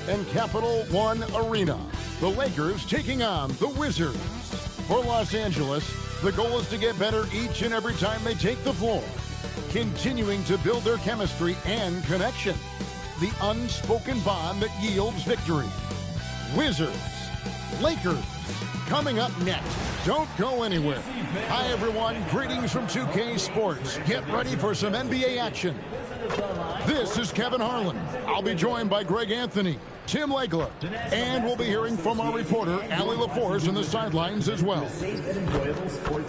and Capital One Arena. The Lakers taking on the Wizards. For Los Angeles, the goal is to get better each and every time they take the floor, continuing to build their chemistry and connection. The unspoken bond that yields victory. Wizards, Lakers, coming up next. Don't go anywhere. Hi, everyone. Greetings from 2K Sports. Get ready for some NBA action. This is Kevin Harlan. I'll be joined by Greg Anthony, Tim Legler, and we'll be hearing from our reporter, Allie LaForce, on the sidelines as well.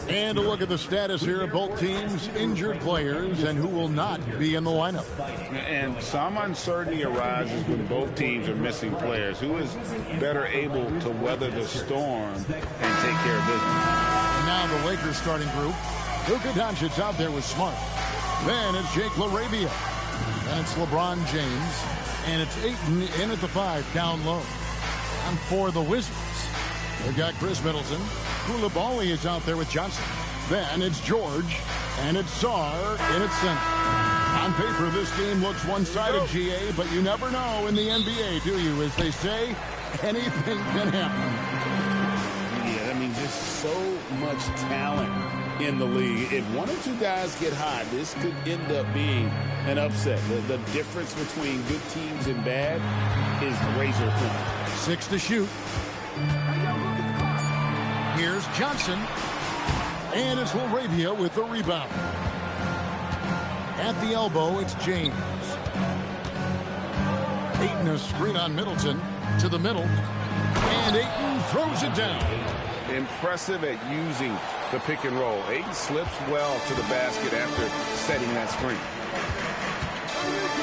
And a look at the status here of both teams' injured players and who will not be in the lineup. And some uncertainty arises when both teams are missing players. Who is better able to weather the storm and take care of business? And now the Lakers starting group. Luka Doncic out there with Smart. Then it's Jake LaRavia. Then it's LeBron James. And it's Ayton in at the 5, down low. And for the Wizards, they've got Chris Middleton. Koulibaly is out there with Johnson. Then it's George. And it's Sarr in at center. On paper, this game looks one-sided, GA, but you never know in the NBA, do you? As they say, anything can happen. Yeah, I mean, just so much talent in the league. If one or two guys get hot, this could end up being an upset. The difference between good teams and bad is razor thin. 6 to shoot. Here's Johnson. And it's LaRavia with the rebound. At the elbow, it's James. Ayton a screen on Middleton to the middle. And Ayton throws it down. Impressive at using the pick and roll. Ayton slips well to the basket after setting that screen.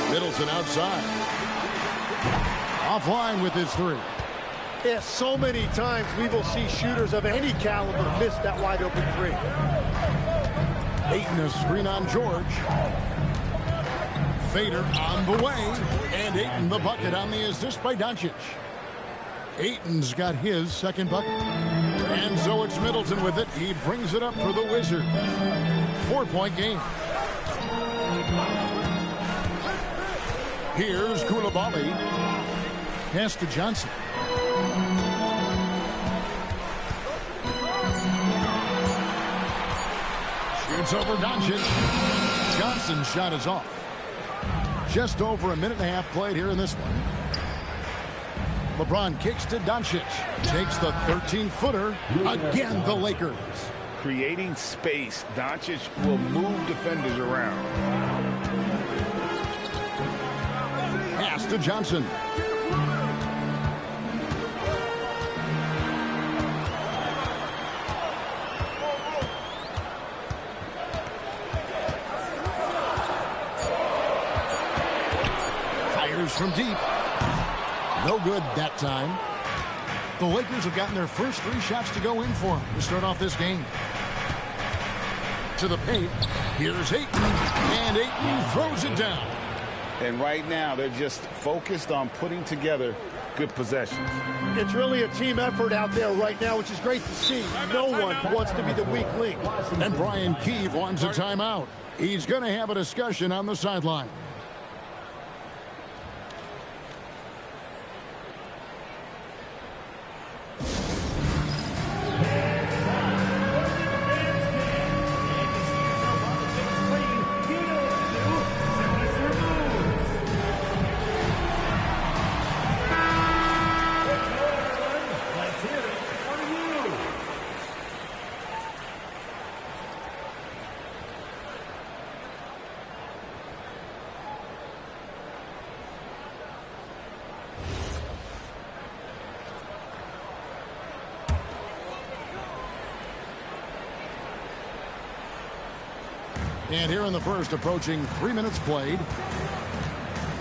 Middleton outside. Offline with his 3. Yeah, so many times we will see shooters of any caliber miss that wide open 3. Ayton a screen on George. Fader on the way. And Ayton the bucket on the assist by Doncic. Ayton's got his second bucket. And so it's Middleton with it. He brings it up for the Wizards. 4-point game. Here's Koulibaly. Pass to Johnson. Shoots over Doncic. Johnson's shot is off. Just over a minute and a half played here in this one. LeBron kicks to Doncic. Takes the 13-footer. Again, the Lakers. Creating space. Doncic will move defenders around. Pass to Johnson. Fires from deep. No good that time. The Lakers have gotten their first 3 shots to go in for them to start off this game. To the paint. Here's Ayton. And Ayton throws it down. And right now, they're just focused on putting together good possessions. It's really a team effort out there right now, which is great to see. No one wants to be the weak link. And Brian Keefe wants a timeout. He's going to have a discussion on the sideline. And here in the first, approaching 3 minutes played.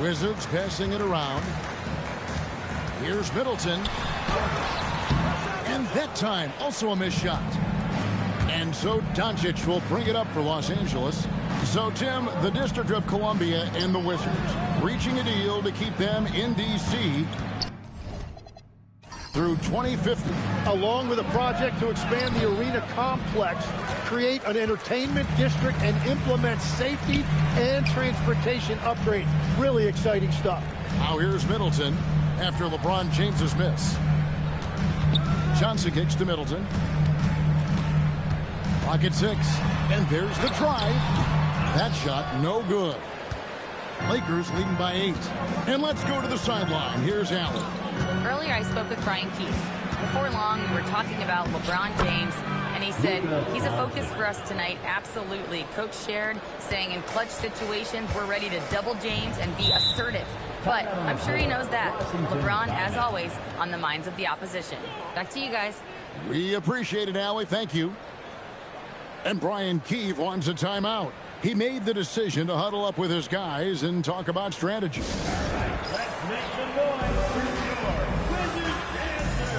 Wizards passing it around. Here's Middleton. And that time, also a missed shot. And so Doncic will bring it up for Los Angeles. So, Tim, the District of Columbia and the Wizards reaching a deal to keep them in D.C. through 2050. Along with a project to expand the arena complex, create an entertainment district, and implement safety and transportation upgrades. Really exciting stuff. Now here's Middleton. after LeBron James's miss. Johnson kicks to Middleton. Clock at 6. And there's the drive. That shot no good. Lakers leading by 8. And let's go to the sideline. Here's Allen. Earlier I spoke with Brian Keith. Before long we were talking about LeBron James, and he said he's a focus for us tonight. Absolutely. Coach shared, saying in clutch situations we're ready to double James and be assertive. But I'm sure he knows that. LeBron, as always, on the minds of the opposition. Back to you guys. We appreciate it, Allie. Thank you. And Brian Keith wants a timeout. He made the decision to huddle up with his guys and talk about strategy. Let's make some noise for your Wizards answer.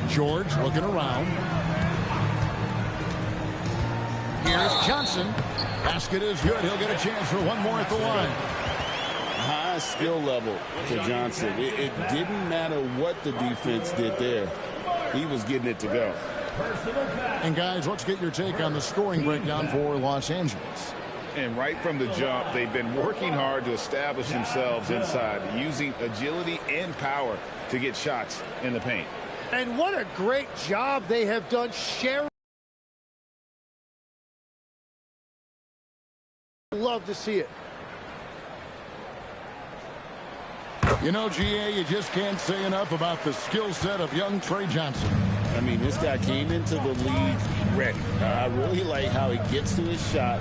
George looking around. Here's Johnson. Basket is good. He'll get a chance for one more at the line. High skill level for Johnson. It didn't matter what the defense did there. He was getting it to go. And guys, let's get your take on the scoring breakdown for Los Angeles. And right from the jump, they've been working hard to establish themselves inside, using agility and power to get shots in the paint. And what a great job they have done sharing. Love to see it. You know, GA, you just can't say enough about the skill set of young Trey Johnson. I mean, this guy came into the league ready. I really like how he gets to his shot,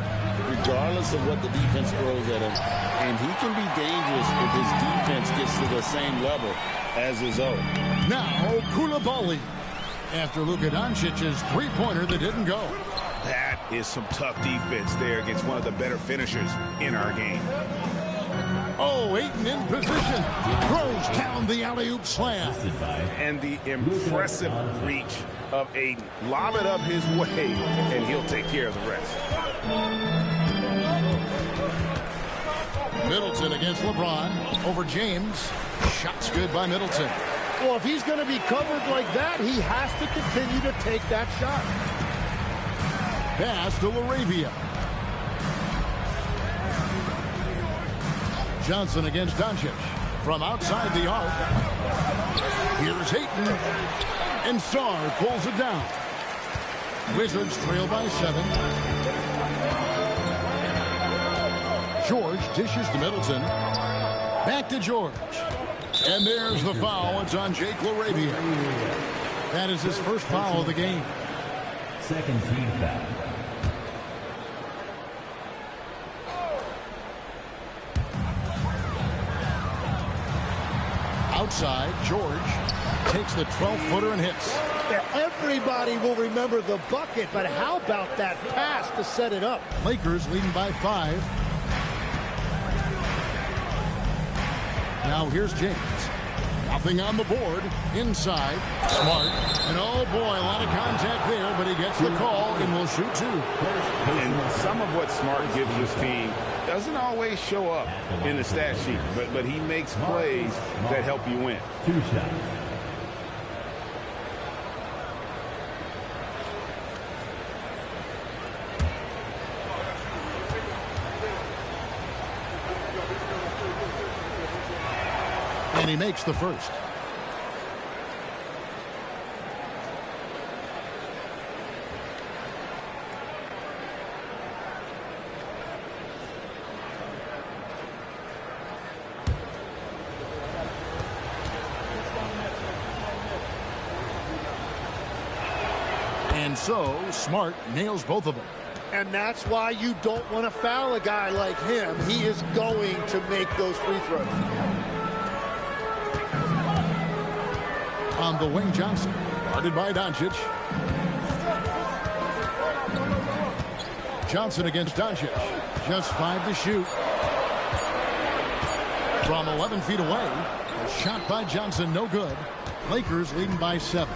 regardless of what the defense throws at him. And he can be dangerous if his defense gets to the same level as his own. Now, Koulibaly. After Luka Doncic's three-pointer that didn't go. That is some tough defense there against one of the better finishers in our game. Oh, Ayton in position. Throws down the alley-oop slam. And the impressive reach of Ayton. Lob it up his way, and he'll take care of the rest. Middleton against LeBron. Over James. Shot's good by Middleton. Well, if he's going to be covered like that, he has to continue to take that shot. Pass to LaRavia. Johnson against Doncic. From outside the arc. Here's Ayton. And Sarr pulls it down. Wizards trail by 7. George dishes to Middleton. Back to George. And there's the foul. It's on Jake LaRavia. That is his first foul of the game. Second team foul. Outside, George takes the 12-footer and hits. Everybody will remember the bucket, but how about that pass to set it up? Lakers leading by 5. Now here's James. Nothing on the board. Inside. Smart. And oh boy, a lot of contact there, but he gets the call and will shoot 2. And some of what Smart gives his team doesn't always show up in the stat sheet, but he makes plays that help you win. 2 shots. And he makes the first. And so, Smart nails both of them. And that's why you don't want to foul a guy like him. He is going to make those free throws. On the wing, Johnson. Guarded by Doncic. Johnson against Doncic. Just 5 to shoot. From 11 feet away. A shot by Johnson, no good. Lakers leading by 7.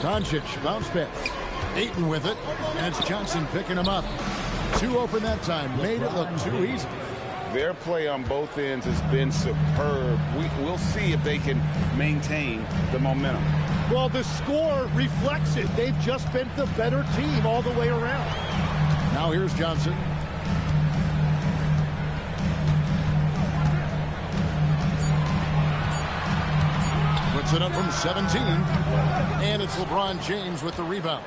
Doncic, bounce pass. Ayton with it, and it's Johnson picking him up. 2 open that time, made it look too easy. Their play on both ends has been superb. We'll see if they can maintain the momentum. Well, the score reflects it. They've just been the better team all the way around. Now here's Johnson. Puts it up from 17. And it's LeBron James with the rebound.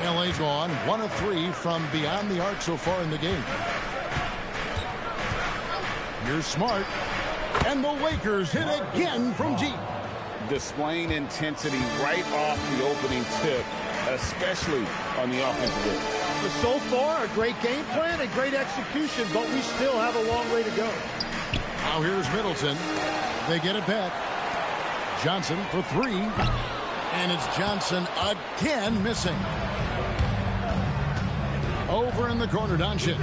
LA's gone 1 of 3 from beyond the arc so far in the game. Here's Smart. And the Lakers hit again from deep. Displaying intensity right off the opening tip, especially on the offensive end. So far, a great game plan and great execution, but we still have a long way to go. Now here's Middleton. They get it back. Johnson for 3. And it's Johnson again missing. Over in the corner, Doncic.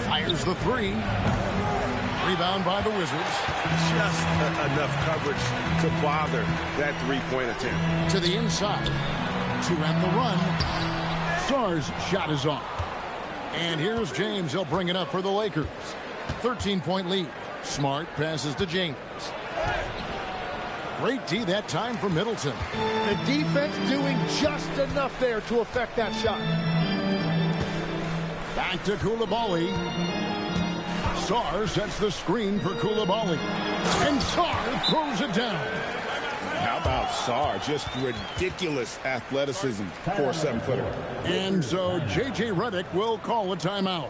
Fires the 3. Rebound by the Wizards. Just enough coverage to bother that three-point attempt. To the inside. To end the run. Sarr's shot is off. And here's James. He'll bring it up for the Lakers. 13-point lead. Smart passes to James. Great D that time for Middleton. The defense doing just enough there to affect that shot. Back to Koulibaly. Sarr sets the screen for Koulibaly. And Sarr throws it down. How about Sarr? Just ridiculous athleticism for a 7-footer. And so J.J. Redick will call a timeout.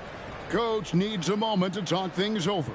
Coach needs a moment to talk things over.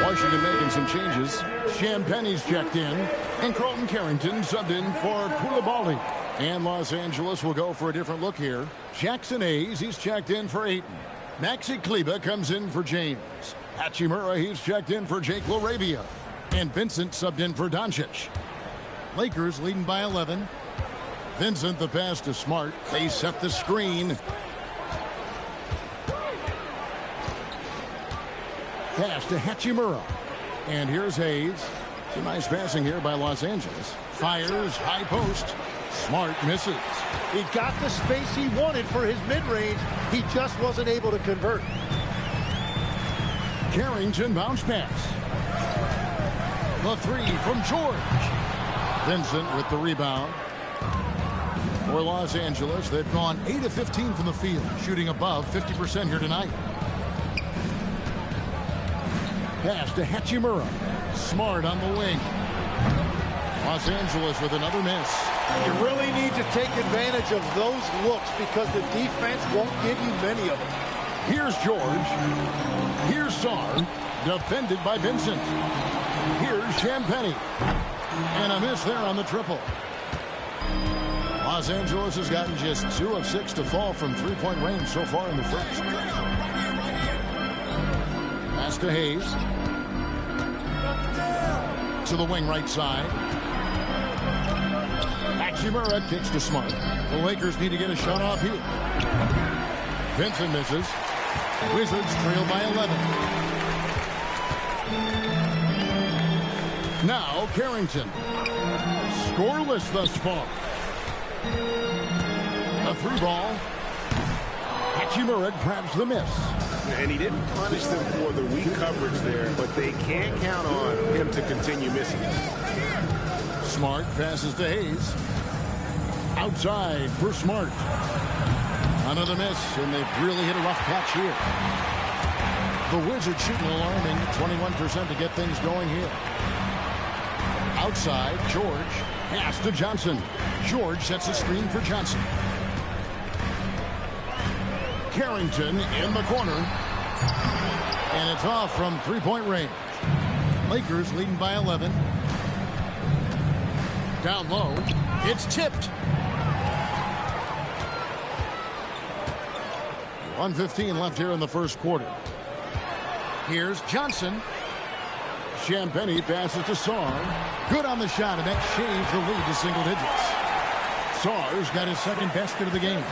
Washington making some changes. Champagne's checked in, and Carlton Carrington subbed in for Koulibaly. And Los Angeles will go for a different look here. Jackson Hayes, he's checked in for Ayton. Maxi Kleber comes in for James. Hachimura, he's checked in for Jake LaRavia. And Vincent subbed in for Doncic. Lakers leading by 11. Vincent, the pass to Smart. They set the screen. Pass to Hachimura. And here's Hayes. Some nice passing here by Los Angeles. Fires, high post. Smart misses. He got the space he wanted for his mid-range. He just wasn't able to convert. Carrington bounce pass. The 3 from George. Vincent with the rebound. For Los Angeles, they've gone 8 of 15 from the field, shooting above 50% here tonight. Pass to Hachimura. Smart on the wing. Los Angeles with another miss. You really need to take advantage of those looks because the defense won't give you many of them. Here's George. Here's Sarr. Defended by Vincent. Here's Champagnie. And a miss there on the triple. Los Angeles has gotten just 2 of 6 to fall from three-point range so far in the first. Pass to Hayes. To the wing right side. Hachimura kicks to Smart. The Lakers need to get a shot off here. Vincent misses. Wizards trail by 11. Now Carrington. Scoreless thus far. a 3-ball. Hachimura grabs the miss. And he didn't punish them for the weak coverage there, but they can't count on him to continue missing. Smart passes to Hayes. Outside for Smart. Another miss, and they've really hit a rough patch here. The Wizards shooting alarming 21% to get things going here. Outside, George. Pass to Johnson. George sets a screen for Johnson. Carrington in the corner. And it's off from three-point range. Lakers leading by 11. Down low. It's tipped. 1:15 left here in the first quarter. Here's Johnson. Champagnie passes to Sarr. Good on the shot, and that shaves the lead to single digits. Sarr's got his second basket of the game.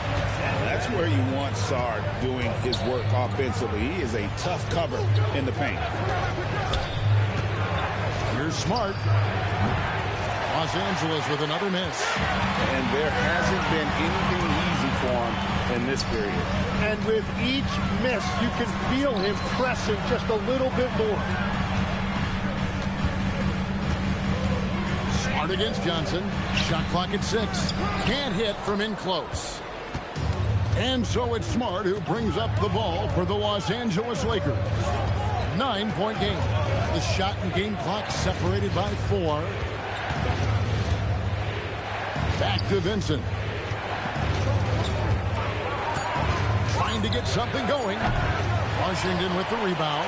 That's where you want Sarr doing his work offensively. He is a tough cover in the paint. Here's Smart. Los Angeles with another miss. And there hasn't been anything easy for him in this period. And with each miss, you can feel him pressing just a little bit more. Smart against Johnson. Shot clock at 6. Can't hit from in close. And so it's Smart who brings up the ball for the Los Angeles Lakers. 9-point game. The shot and game clock separated by 4. Back to Vincent. Trying to get something going. Washington with the rebound.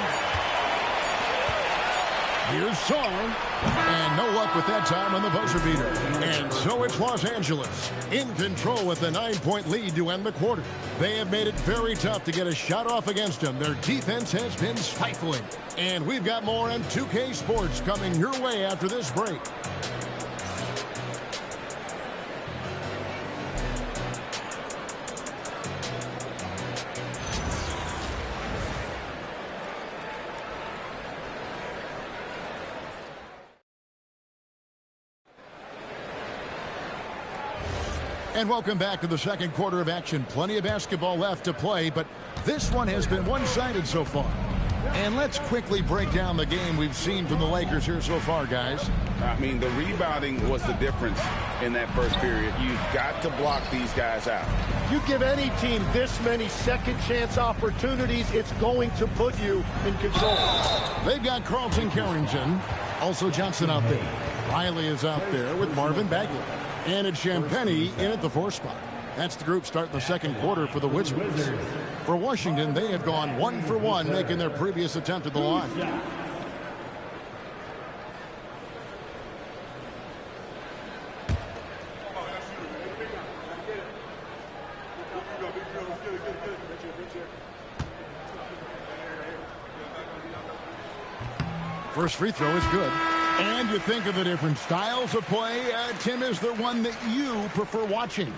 Here's Sarr. And no luck with that time on the buzzer beater. And so it's Los Angeles in control with a 9-point lead to end the quarter. They have made it very tough to get a shot off against them. Their defense has been stifling. And we've got more on 2K Sports coming your way after this break. And welcome back to the second quarter of action. Plenty of basketball left to play, but this one has been one-sided so far. And let's quickly break down the game we've seen from the Lakers here so far, guys. I mean, the rebounding was the difference in that first period. You've got to block these guys out. You give any team this many second-chance opportunities, it's going to put you in control. They've got Carlton Carrington, also Johnson out there. Riley is out there with Marvin Bagley. And it's Champagnie in at the 4 spot. That's the group starting the second quarter for the Wizards. For Washington, they have gone 1 for 1, making their previous attempt at the line. First free throw is good. And you think of the different styles of play. Tim, is there one that you prefer watching?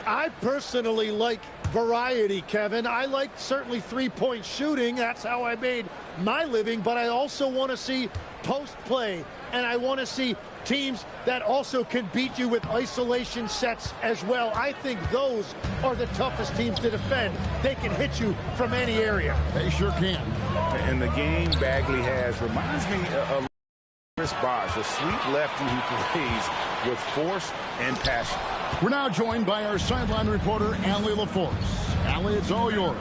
I personally like variety, Kevin. I like certainly three-point shooting. That's how I made my living. But I also want to see post play. And I want to see teams that also can beat you with isolation sets as well. I think those are the toughest teams to defend. They can hit you from any area. They sure can. And the game Bagley has reminds me of Chris Bosh, a sweet lefty who plays with force and passion. We're now joined by our sideline reporter, Allie LaForce. Allie, it's all yours.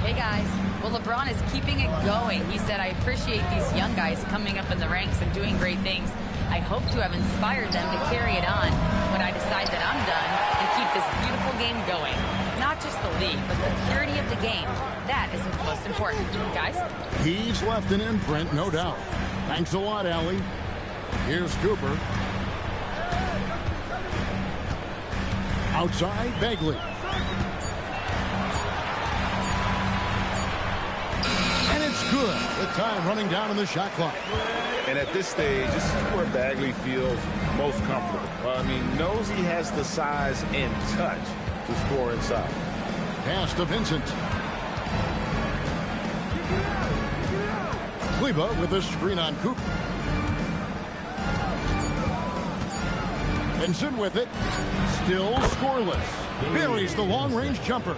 Hey, guys. Well, LeBron is keeping it going. He said, I appreciate these young guys coming up in the ranks and doing great things. I hope to have inspired them to carry it on when I decide that I'm done and keep this beautiful game going. Not just the league, but the purity of the game. That is what's most important. Guys? He's left an imprint, no doubt. Thanks a lot, Allie. Here's Cooper. Outside, Bagley. And it's good with time running down on the shot clock. And at this stage, this is where Bagley feels most comfortable. I mean, knows he has the size and touch to score inside. Pass to Vincent. Kleba with a screen on Cooper. Benson with it. Still scoreless. Buries the long-range jumper.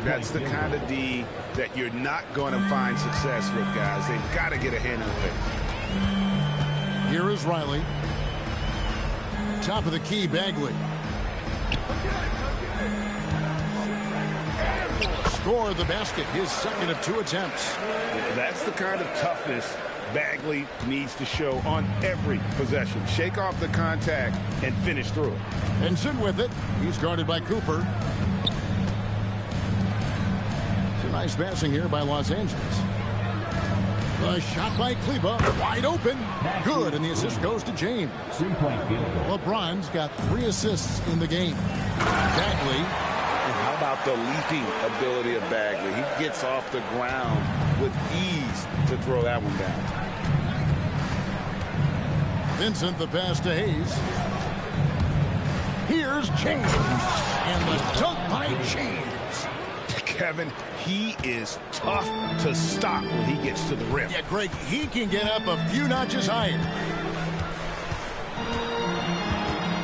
That's the kind of D that you're not going to find success with, guys. They've got to get a hand in the face. Here is Riley. Top of the key, Bagley. Score the basket, his second of 2 attempts. That's the kind of toughness Bagley needs to show on every possession. Shake off the contact and finish through it. Benson with it. He's guarded by Cooper. It's a nice passing here by Los Angeles. The shot by Kleba, wide open. Good, and the assist goes to James. LeBron's got 3 assists in the game. Bagley. And how about the leaping ability of Bagley? He gets off the ground with ease to throw that one down. Vincent, the pass to Hayes. Here's James. And the dunk by James. Kevin, he is tough to stop when he gets to the rim. Yeah, Greg, he can get up a few notches higher.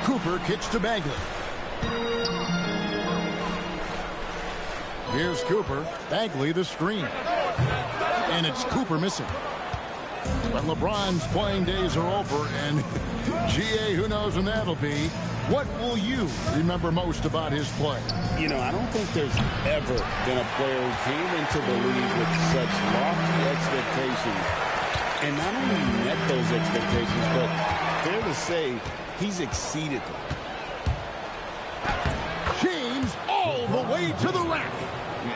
Cooper kicks to Bagley. Here's Cooper. Bagley the screen. And it's Cooper missing. But LeBron's playing days are over, and GA, who knows when that'll be. What will you remember most about his play? You know, I don't think there's ever been a player who came into the league with such lofty expectations and not only met those expectations, but fair to say, he's exceeded them. James all the way to the rack.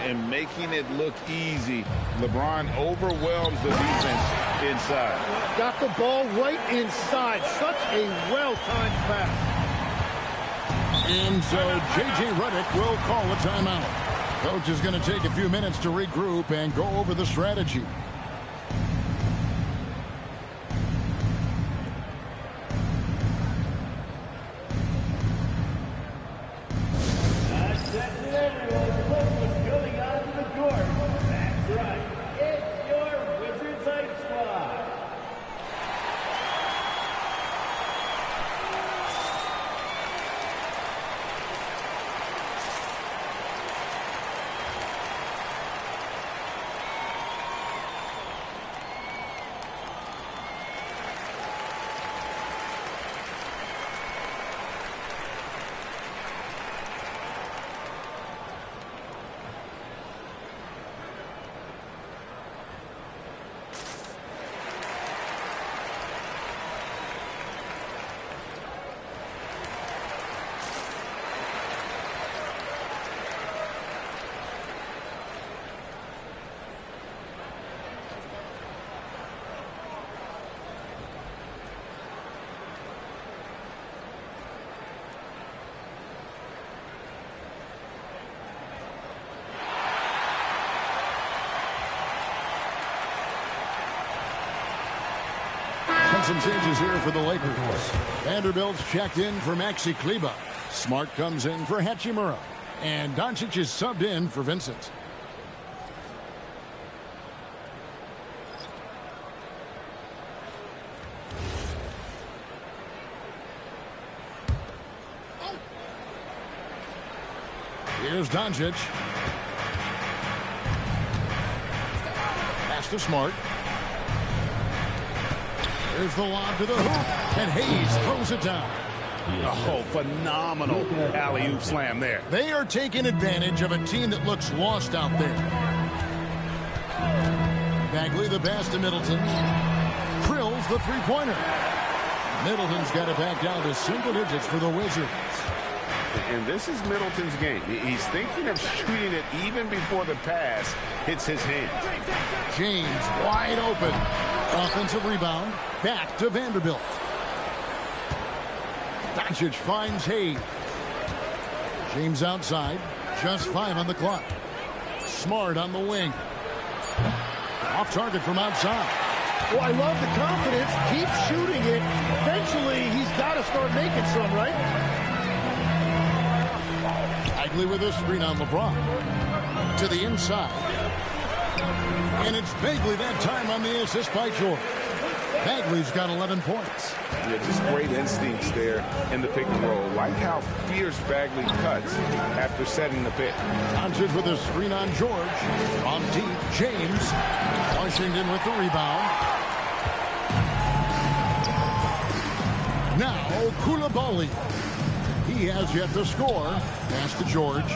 And making it look easy, LeBron overwhelms the defense inside. Got the ball right inside. Such a well-timed pass. And so J.J. Redick will call a timeout. Coach is going to take a few minutes to regroup and go over the strategy. Some changes here for the Lakers. Vanderbilt's checked in for Maxi Kleba. Smart comes in for Hachimura. And Doncic is subbed in for Vincent. Here's Doncic. Pass to Smart. There's the lob to the hoop, and Hayes throws it down. Oh, phenomenal alley-oop slam there. They are taking advantage of a team that looks lost out there. Bagley the pass to Middleton. Drills the three-pointer. Middleton's got it back down to single digits for the Wizards. And this is Middleton's game. He's thinking of shooting it even before the pass hits his hands. James wide open. Offensive rebound. Back to Vanderbilt. Doncic finds Hayes. James outside. Just 5 on the clock. Smart on the wing. Off target from outside. Well, I love the confidence. Keep shooting it. Eventually, he's got to start making some, right? Bagley with a screen on LeBron. To the inside. And it's Bagley that time on the assist by George. Bagley's got 11 points. Yeah, just great instincts there in the pick and roll. Like how fierce Bagley cuts after setting the pick. Doncic with a screen on George. From deep, James. Washington with the rebound. Now, Koulibaly. He has yet to score. Pass to George.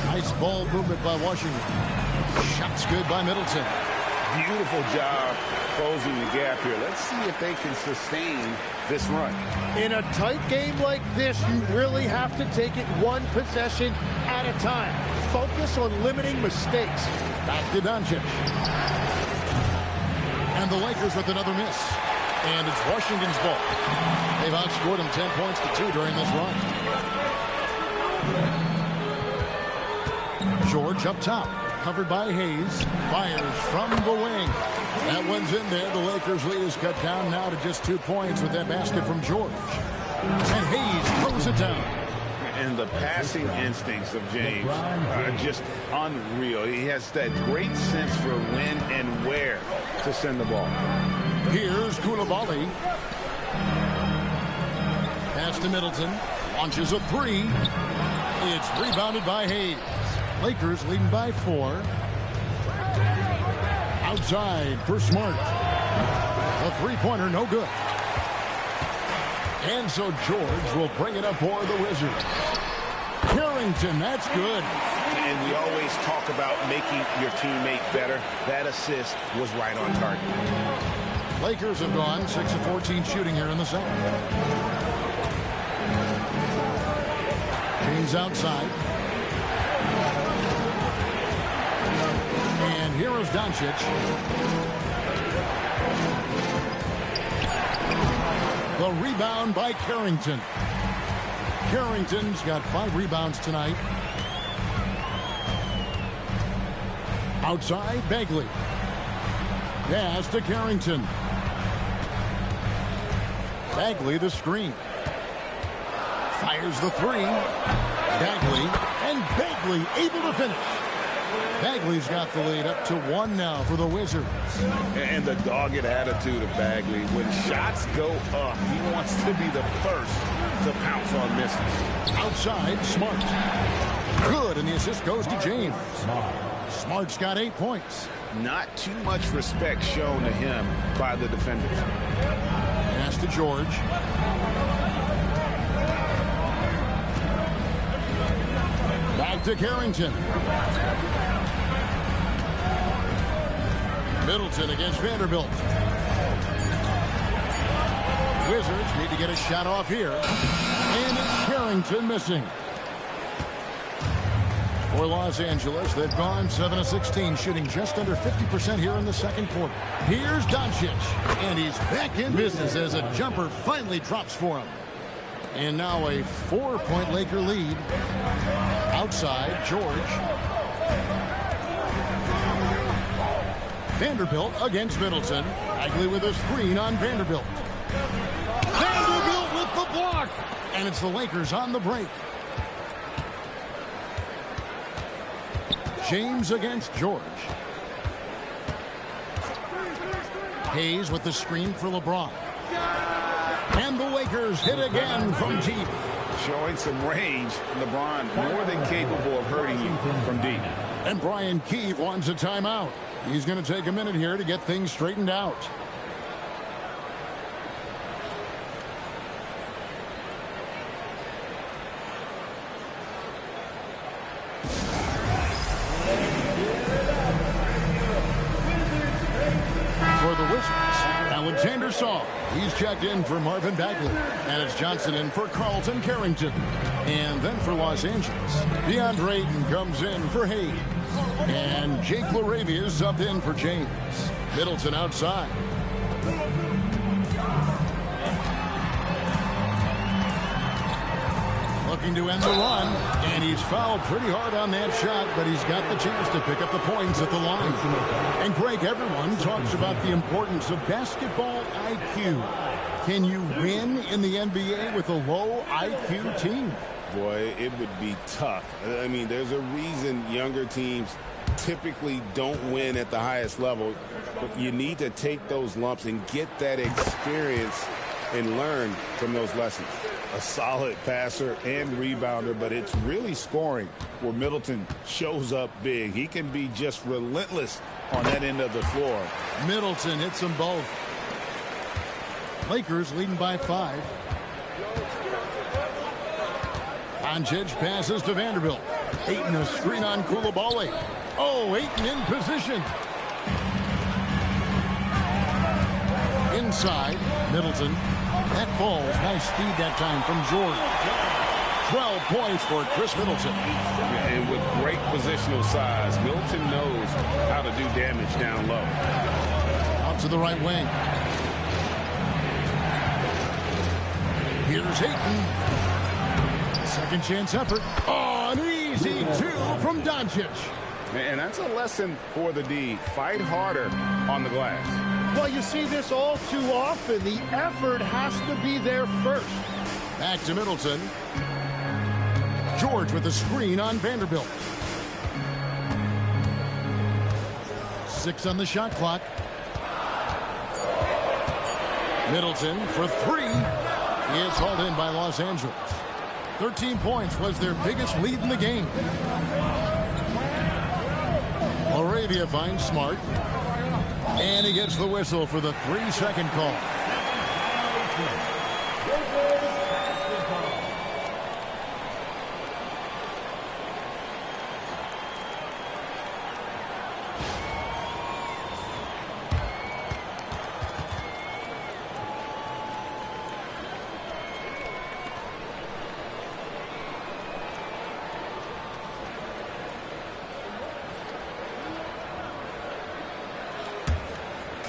Nice ball movement by Washington. Shots good by Middleton. Beautiful job closing the gap here. Let's see if they can sustain this run. In a tight game like this, you really have to take it one possession at a time. Focus on limiting mistakes. Back to Doncic. And the Lakers with another miss. And it's Washington's ball. They've outscored them 10 points to 2 during this run. George up top. Covered by Hayes. Fires from the wing. That one's in there. The Lakers' lead is cut down now to just 2 points with that basket from George. And Hayes throws it down. And the passing instincts of James are just unreal. He has that great sense for when and where to send the ball. Here's Koulibaly. Pass to Middleton. Launches a three. It's rebounded by Hayes. Lakers leading by 4. Outside for Smart. A three-pointer, no good. And so George will bring it up for the Wizards. Carrington, that's good. And we always talk about making your teammate better. That assist was right on target. Lakers have gone 6 of 14 shooting here in the second. James outside. And here is Doncic. The rebound by Carrington. Carrington's got 5 rebounds tonight. Outside, Bagley. Pass to Carrington. Bagley the screen. Fires the three. Bagley. And Bagley able to finish. Bagley's got the lead up to 1 now for the Wizards. And the dogged attitude of Bagley. When shots go up, he wants to be the first to pounce on misses. Outside, Smart. Good, and the assist goes to James. Smart's got 8 points. Not too much respect shown to him by the defenders. Pass to George. Back to Carrington. Middleton against Vanderbilt. Wizards need to get a shot off here. And it's Carrington missing. For Los Angeles, they've gone 7 of 16, shooting just under 50% here in the second quarter. Here's Doncic, and he's back in business as a jumper finally drops for him. And now a 4-point Laker lead. Outside, George. Vanderbilt against Middleton. Bagley with a screen on Vanderbilt. Vanderbilt with the block. And it's the Lakers on the break. James against George. Hayes with the screen for LeBron. And the Lakers hit again from deep. Showing some range. LeBron more than capable of hurting you from deep. And Brian Keefe wants a timeout. He's going to take a minute here to get things straightened out. For the Wizards, Alexander Saw. He's checked in for Marvin Bagley. And it's Johnson in for Carlton Carrington. And then for Los Angeles, DeAndre Ayton comes in for Hayes. And Jake LaRavia is up in for James. Middleton outside. Looking to end the run. And he's fouled pretty hard on that shot, but he's got the chance to pick up the points at the line. And Greg, everyone talks about the importance of basketball IQ. Can you win in the NBA with a low IQ team? Boy, it would be tough. I mean, there's a reason younger teams typically don't win at the highest level, but you need to take those lumps and get that experience and learn from those lessons. A solid passer and rebounder, but it's really scoring where Middleton shows up big. He can be just relentless on that end of the floor. Middleton hits them both. Lakers leading by 5. Doncic passes to Vanderbilt. Ayton a screen on Coulibaly. Oh, Ayton in position. Inside, Middleton. That ball, nice speed that time from George. 12 points for Chris Middleton. And with great positional size, Middleton knows how to do damage down low. Out to the right wing. Here's Ayton. Second chance effort. Oh, an easy 2 from Doncic. And that's a lesson for the D. Fight harder on the glass. Well, you see this all too often. The effort has to be there first. Back to Middleton. George with a screen on Vanderbilt. 6 on the shot clock. Middleton for 3. He is hauled in by Los Angeles. 13 points was their biggest lead in the game. Laravia finds Smart. And he gets the whistle for the 3-second call.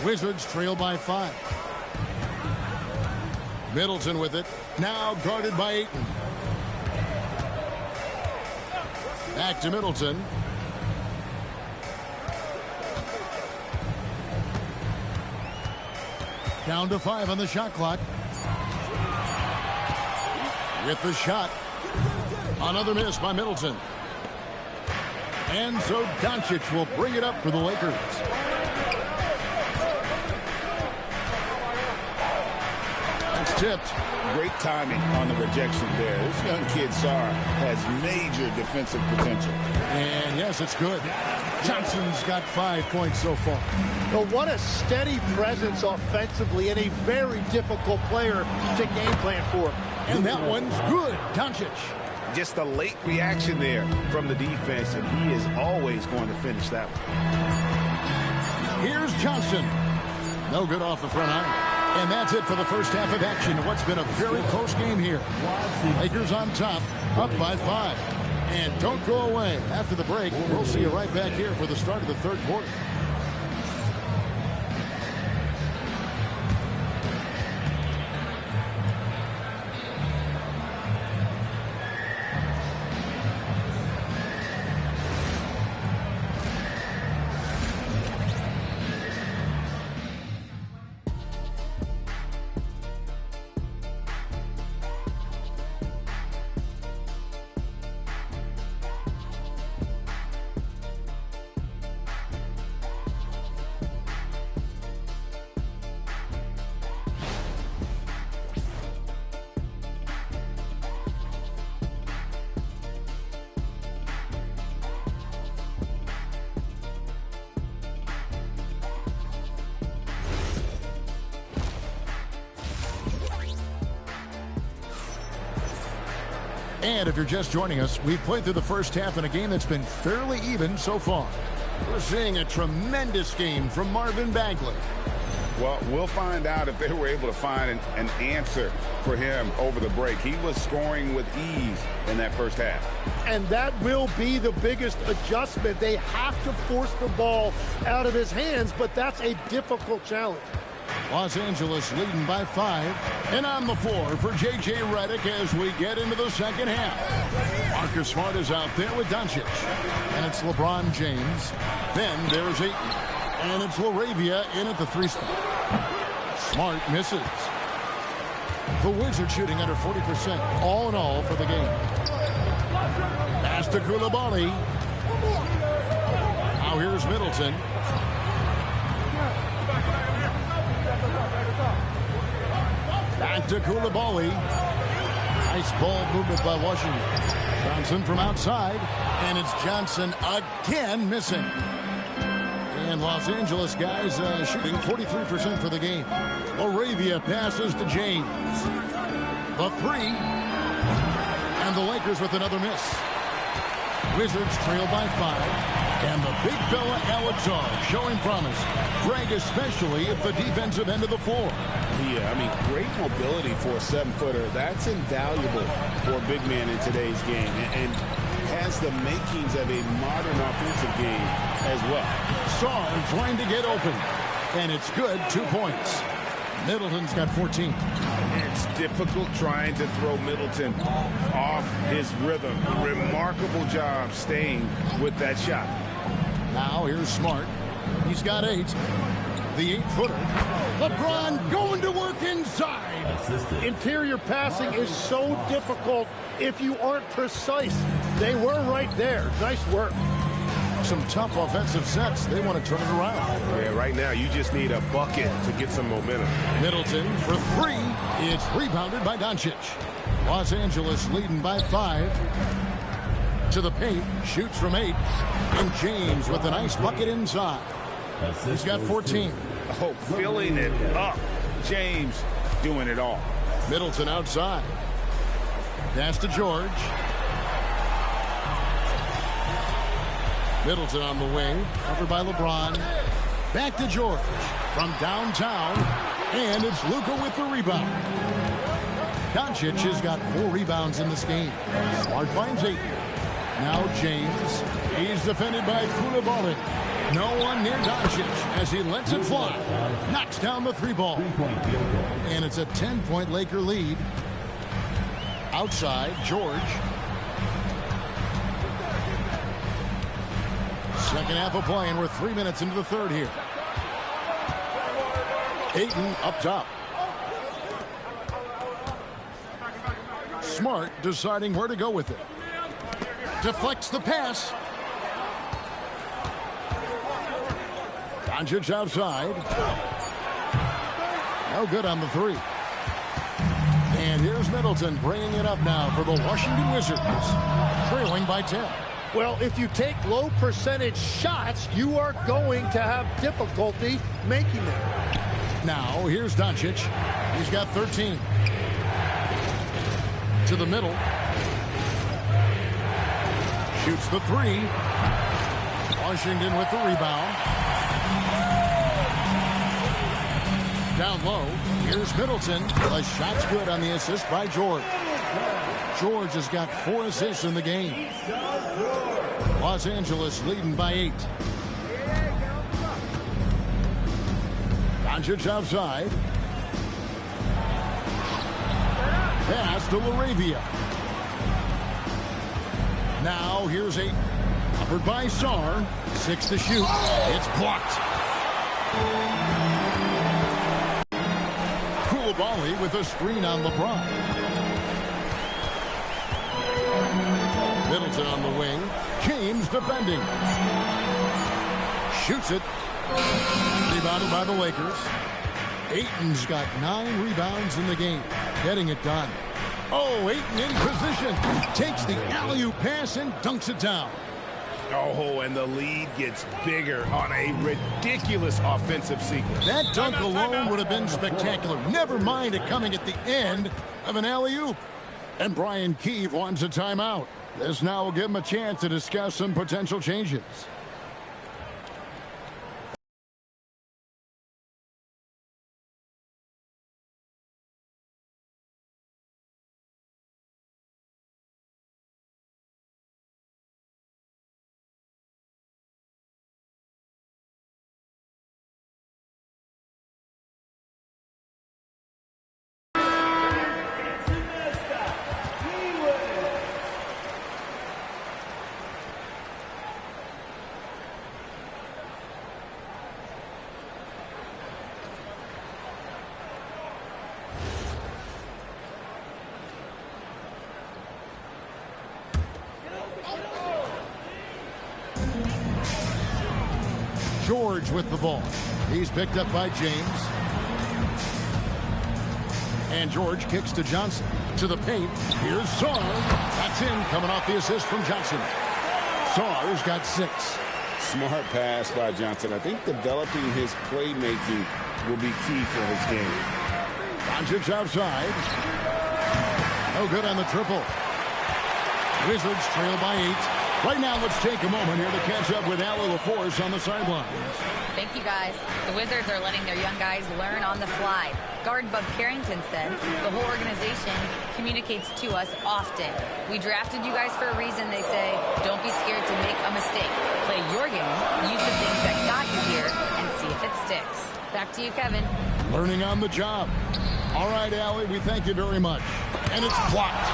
Wizards trail by 5. Middleton with it. Now guarded by Ayton. Back to Middleton. Down to 5 on the shot clock. With the shot. Another miss by Middleton. And so Doncic will bring it up for the Lakers. Tipped. Great timing on the rejection there. This young kid, Sarr, has major defensive potential. And yes, it's good. Johnson's got 5 points so far. But what a steady presence offensively and a very difficult player to game plan for. And that one's good. Doncic. Just a late reaction there from the defense, and he is always going to finish that one. Here's Johnson. No good off the front iron. And that's it for the first half of action. What's been a very close game here. Lakers on top, up by 5. And don't go away. After the break, we'll see you right back here for the start of the third quarter. And if you're just joining us, we've played through the first half in a game that's been fairly even so far. We're seeing a tremendous game from Marvin Bagley. Well, we'll find out if they were able to find an answer for him over the break. He was scoring with ease in that first half. And that will be the biggest adjustment. They have to force the ball out of his hands, but that's a difficult challenge. Los Angeles leading by 5. And on the floor for J.J. Redick as we get into the second half. Marcus Smart is out there with Doncic. And it's LeBron James. Then there's Ayton. And it's Laravia in at the 3 spot. Smart misses. The Wizards shooting under 40% all in all for the game. Pass to Coulibaly. Now here's Middleton. Back to Koulibaly. Nice ball movement by Washington. Johnson from outside. And it's Johnson again missing. And Los Angeles guys shooting 43% for the game. Laravia passes to James. The three. And the Lakers with another miss. Wizards trail by 5. And the big fella Alexar showing promise. Greg especially at the defensive end of the floor. Yeah, I mean, great mobility for a 7-footer. That's invaluable for a big man in today's game. And has the makings of a modern offensive game as well. Sarr trying to get open. And it's good. 2 points. Middleton's got 14. It's difficult trying to throw Middleton off his rhythm. Remarkable job staying with that shot. Now here's Smart. He's got 8. The 8-footer. LeBron going to work inside. Interior passing is so difficult if you aren't precise. They were right there. Nice work. Some tough offensive sets. They want to turn it around. Yeah, right now you just need a bucket to get some momentum. Middleton for 3. It's rebounded by Doncic. Los Angeles leading by 5. To the paint. Shoots from 8. And James with a nice bucket inside. He's got 14. Oh, filling it up. James doing it all. Middleton outside. Pass to George. Middleton on the wing. Covered by LeBron. Back to George. From downtown. And it's Luka with the rebound. Doncic has got 4 rebounds in this game. Smart finds 8. Now James. He's defended by Koulibaly. No one near Doncic as he lets it fly. Knocks down the 3-ball. And it's a 10-point Laker lead. Outside, George. Second half of play, and we're 3 minutes into the third here. Ayton up top. Smart deciding where to go with it. Deflects the pass. Doncic outside. No good on the 3. And here's Middleton bringing it up now for the Washington Wizards. Trailing by 10. Well, if you take low percentage shots, you are going to have difficulty making them. Now, here's Doncic. He's got 13. To the middle. Shoots the 3. Washington with the rebound. Down low. Here's Middleton. The shot's good on the assist by George. George has got 4 assists in the game. Los Angeles leading by 8. Doncic outside. Pass to Laravia. Now here's 8. Covered by Sarr. 6 to shoot. It's blocked. Koulibaly with a screen on LeBron. Middleton on the wing. James defending. Shoots it. Rebounded by the Lakers. Ayton's got 9 rebounds in the game. Getting it done. Oh, Ayton in position. Takes the alley-oop pass and dunks it down. Oh, and the lead gets bigger on a ridiculous offensive sequence. That dunk alone would have been spectacular. Never mind it coming at the end of an alley-oop. And Brian Keefe wants a timeout. This now will give him a chance to discuss some potential changes. George with the ball. He's picked up by James. And George kicks to Johnson. To the paint. Here's Saar. That's in, coming off the assist from Johnson. Saar's got 6. Smart pass by Johnson. I think developing his playmaking will be key for his game. Doncic outside. No good on the triple. Wizards trail by 8. Right now, let's take a moment here to catch up with Allie LaForce on the sidelines. Thank you, guys. The Wizards are letting their young guys learn on the fly. Guard Bub Carrington said the whole organization communicates to us often. We drafted you guys for a reason, they say. Don't be scared to make a mistake. Play your game, use the things that got you here, and see if it sticks. Back to you, Kevin. Learning on the job. All right, Allie, we thank you very much. And it's blocked.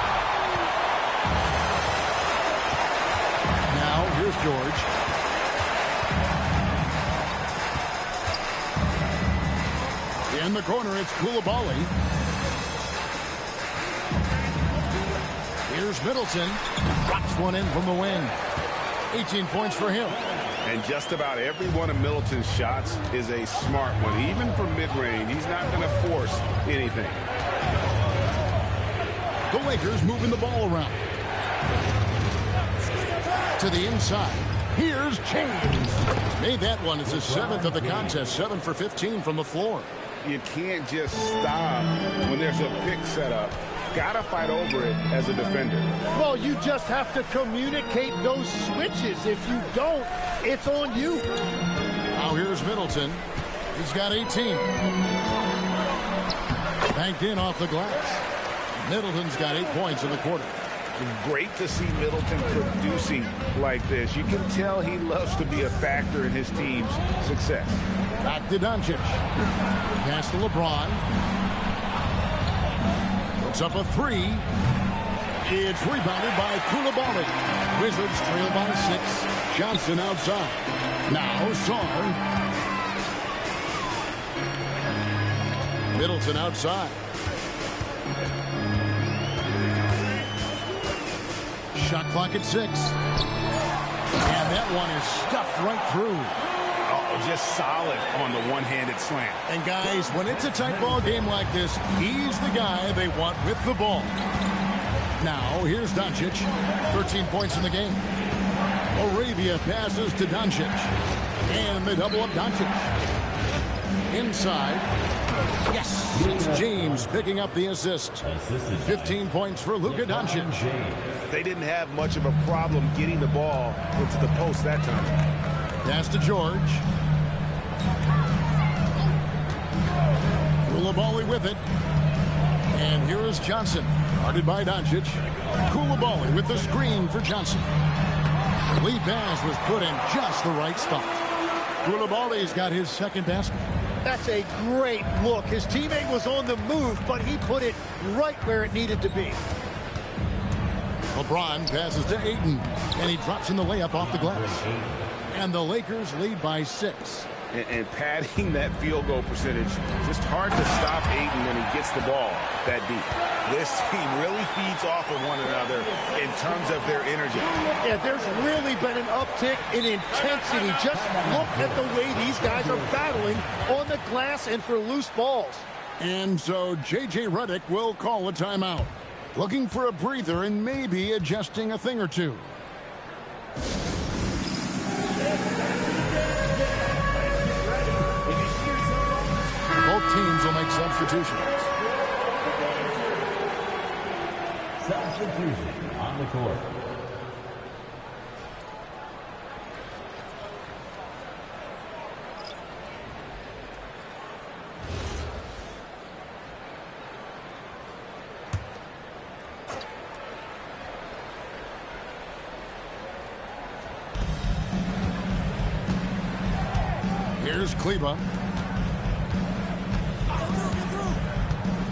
Now, here's George. In the corner, it's Coulibaly. Here's Middleton. Drops one in from the wing. 18 points for him. And just about every one of Middleton's shots is a smart one. Even from mid-range, he's not going to force anything. The Lakers moving the ball around. To the inside. Here's James. Made that one. It's his 7th of the contest. 7 for 15 from the floor. You can't just stop when there's a pick set up. Gotta fight over it as a defender. Well, you just have to communicate those switches. If you don't, it's on you. Now here's Middleton. He's got 18. Banked in off the glass. Middleton's got 8 points in the quarter. Great to see Middleton producing like this. You can tell he loves to be a factor in his team's success. Back to Doncic. Pass to LeBron. Puts up a 3. It's rebounded by Coulibaly. Wizards trail by 6. Johnson outside. Now Saar. Middleton outside. Shot clock at 6. And that one is stuffed right through. Oh, just solid on the one-handed slam. And guys, when it's a tight ball game like this, he's the guy they want with the ball. Now, here's Doncic. 13 points in the game. Arabia passes to Doncic. And they double up Doncic. Inside. Yes, it's James picking up the assist. 15 points for Luka Doncic. They didn't have much of a problem getting the ball into the post that time. Pass to George. Coulibaly with it. And here is Johnson. Guarded by Doncic. Coulibaly with the screen for Johnson. Lead pass was put in just the right spot. Coulibaly's got his 2nd basket. That's a great look. His teammate was on the move, but he put it right where it needed to be. LeBron passes to Ayton, and he drops in the layup off the glass. And the Lakers lead by 6. And padding that field goal percentage, just hard to stop Ayton when he gets the ball that deep. This team really feeds off of one another in terms of their energy. Yeah, there's really been an uptick in intensity. Just look at the way these guys are battling on the glass and for loose balls. And so J.J. Redick will call a timeout. Looking for a breather and maybe adjusting a thing or two. Both teams will make substitutions. Substitution on the court. Here's Kleba.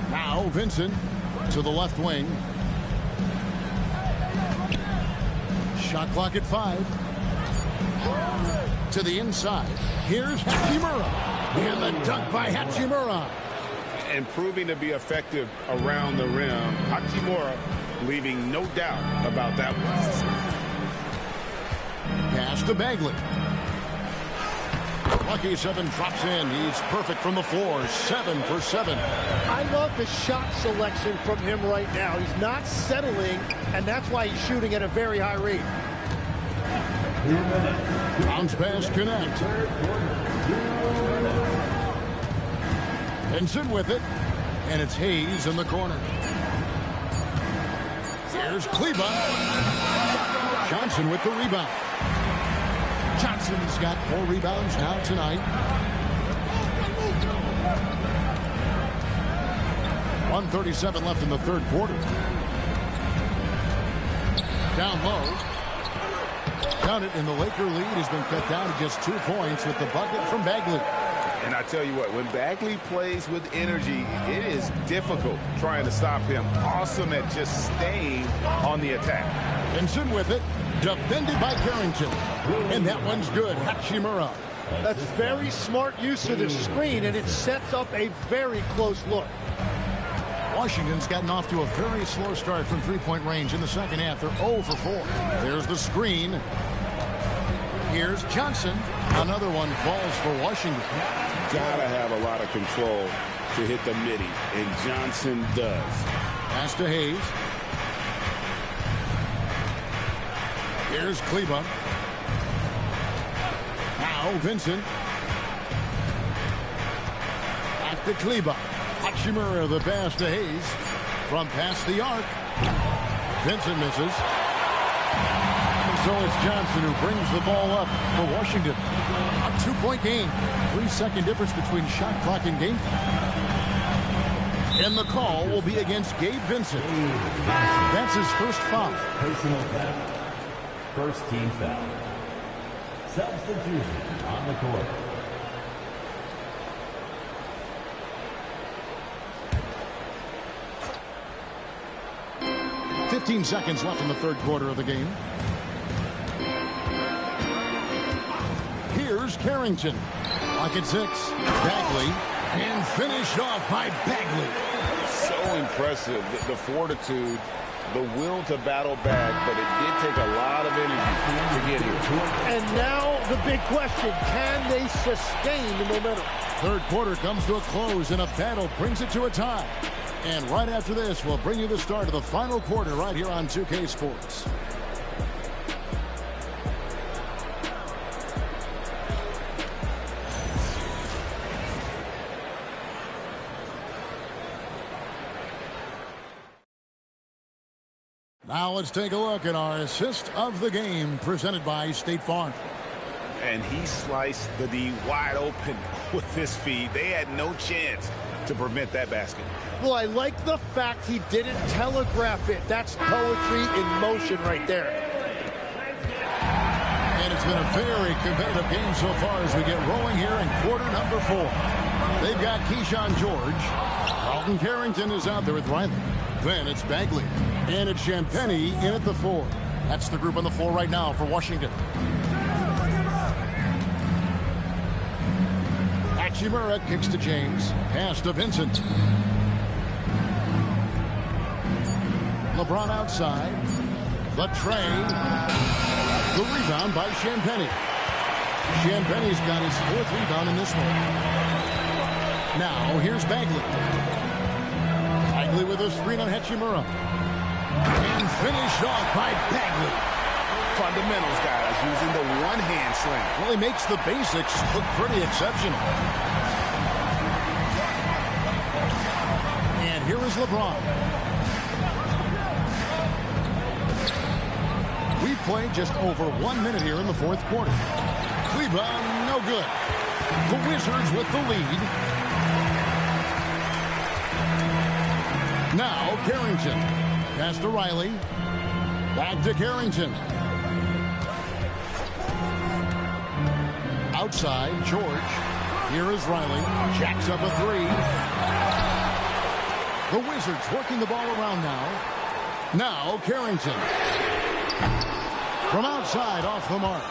Now Vincent to the left wing. Shot clock at 5. To the inside. Here's Hachimura. And the dunk by Hachimura. And proving to be effective around the rim. Hachimura leaving no doubt about that one. Pass to Bagley. Lucky 7 drops in. He's perfect from the floor. 7 for 7. I love the shot selection from him right now. He's not settling, and that's why he's shooting at a very high rate. Bounce pass connect. Vincent with it. And it's Hayes in the corner. Here's Kleba. Johnson with the rebound. Johnson's got 4 rebounds now tonight. 1:37 left in the third quarter. Down low. Count it, and the Laker lead has been cut down to just 2 points with the bucket from Bagley. And I tell you what, when Bagley plays with energy, it is difficult trying to stop him. Awesome at just staying on the attack. Vincent with it. Defended by Carrington. And that one's good. Hachimura. That's very smart use of the screen, and it sets up a very close look. Washington's gotten off to a very slow start from three-point range in the second half. They're 0 for 4. There's the screen. Here's Johnson. Another one falls for Washington. Gotta have a lot of control to hit the midi, and Johnson does. Pass to Hayes. Here's Kleba. Now Vincent. Back to Kleba. Hachimura the pass to Hayes. From past the arc. Vincent misses. And so it's Johnson who brings the ball up for Washington. A 2-point game. 3-second difference between shot clock and game clock. And the call will be against Gabe Vincent. That's his first foul. Personal foul. First team foul. Substitution on the court. 15 seconds left in the third quarter of the game. Here's Carrington. Clock at 6. Bagley. And finished off by Bagley. So impressive, the fortitude, the will to battle back, but it did take a lot of energy to get here. And now the big question, can they sustain the momentum? Third quarter comes to a close, and a battle brings it to a tie. And right after this, we'll bring you the start of the final quarter right here on 2K Sports. Now let's take a look at our assist of the game presented by State Farm. And he sliced the D wide open with this feed. They had no chance to prevent that basket. Well, I like the fact he didn't telegraph it. That's poetry in motion right there. And it's been a very competitive game so far as we get rolling here in quarter number 4. They've got Keyshawn George. Alton Carrington is out there with Riley. Then it's Bagley. And it's Champagnie in at the 4. That's the group on the floor right now for Washington. Hachimura kicks to James. Pass to Vincent. LeBron outside. The tray. The rebound by Champagnie. Champagnie's got his 4th rebound in this one. Now here's Bagley. Bagley with a screen on Hachimura. And finished off by Bagley. Fundamentals, guys, using the one-hand slam. Well, he makes the basics look pretty exceptional. And here is LeBron. We've played just over 1 minute here in the fourth quarter. Kleba, no good. The Wizards with the lead. Now Carrington. Pass to Riley. Back to Carrington. Outside, George. Here is Riley. Jacks up a 3. The Wizards working the ball around now. Now Carrington. From outside, off the mark.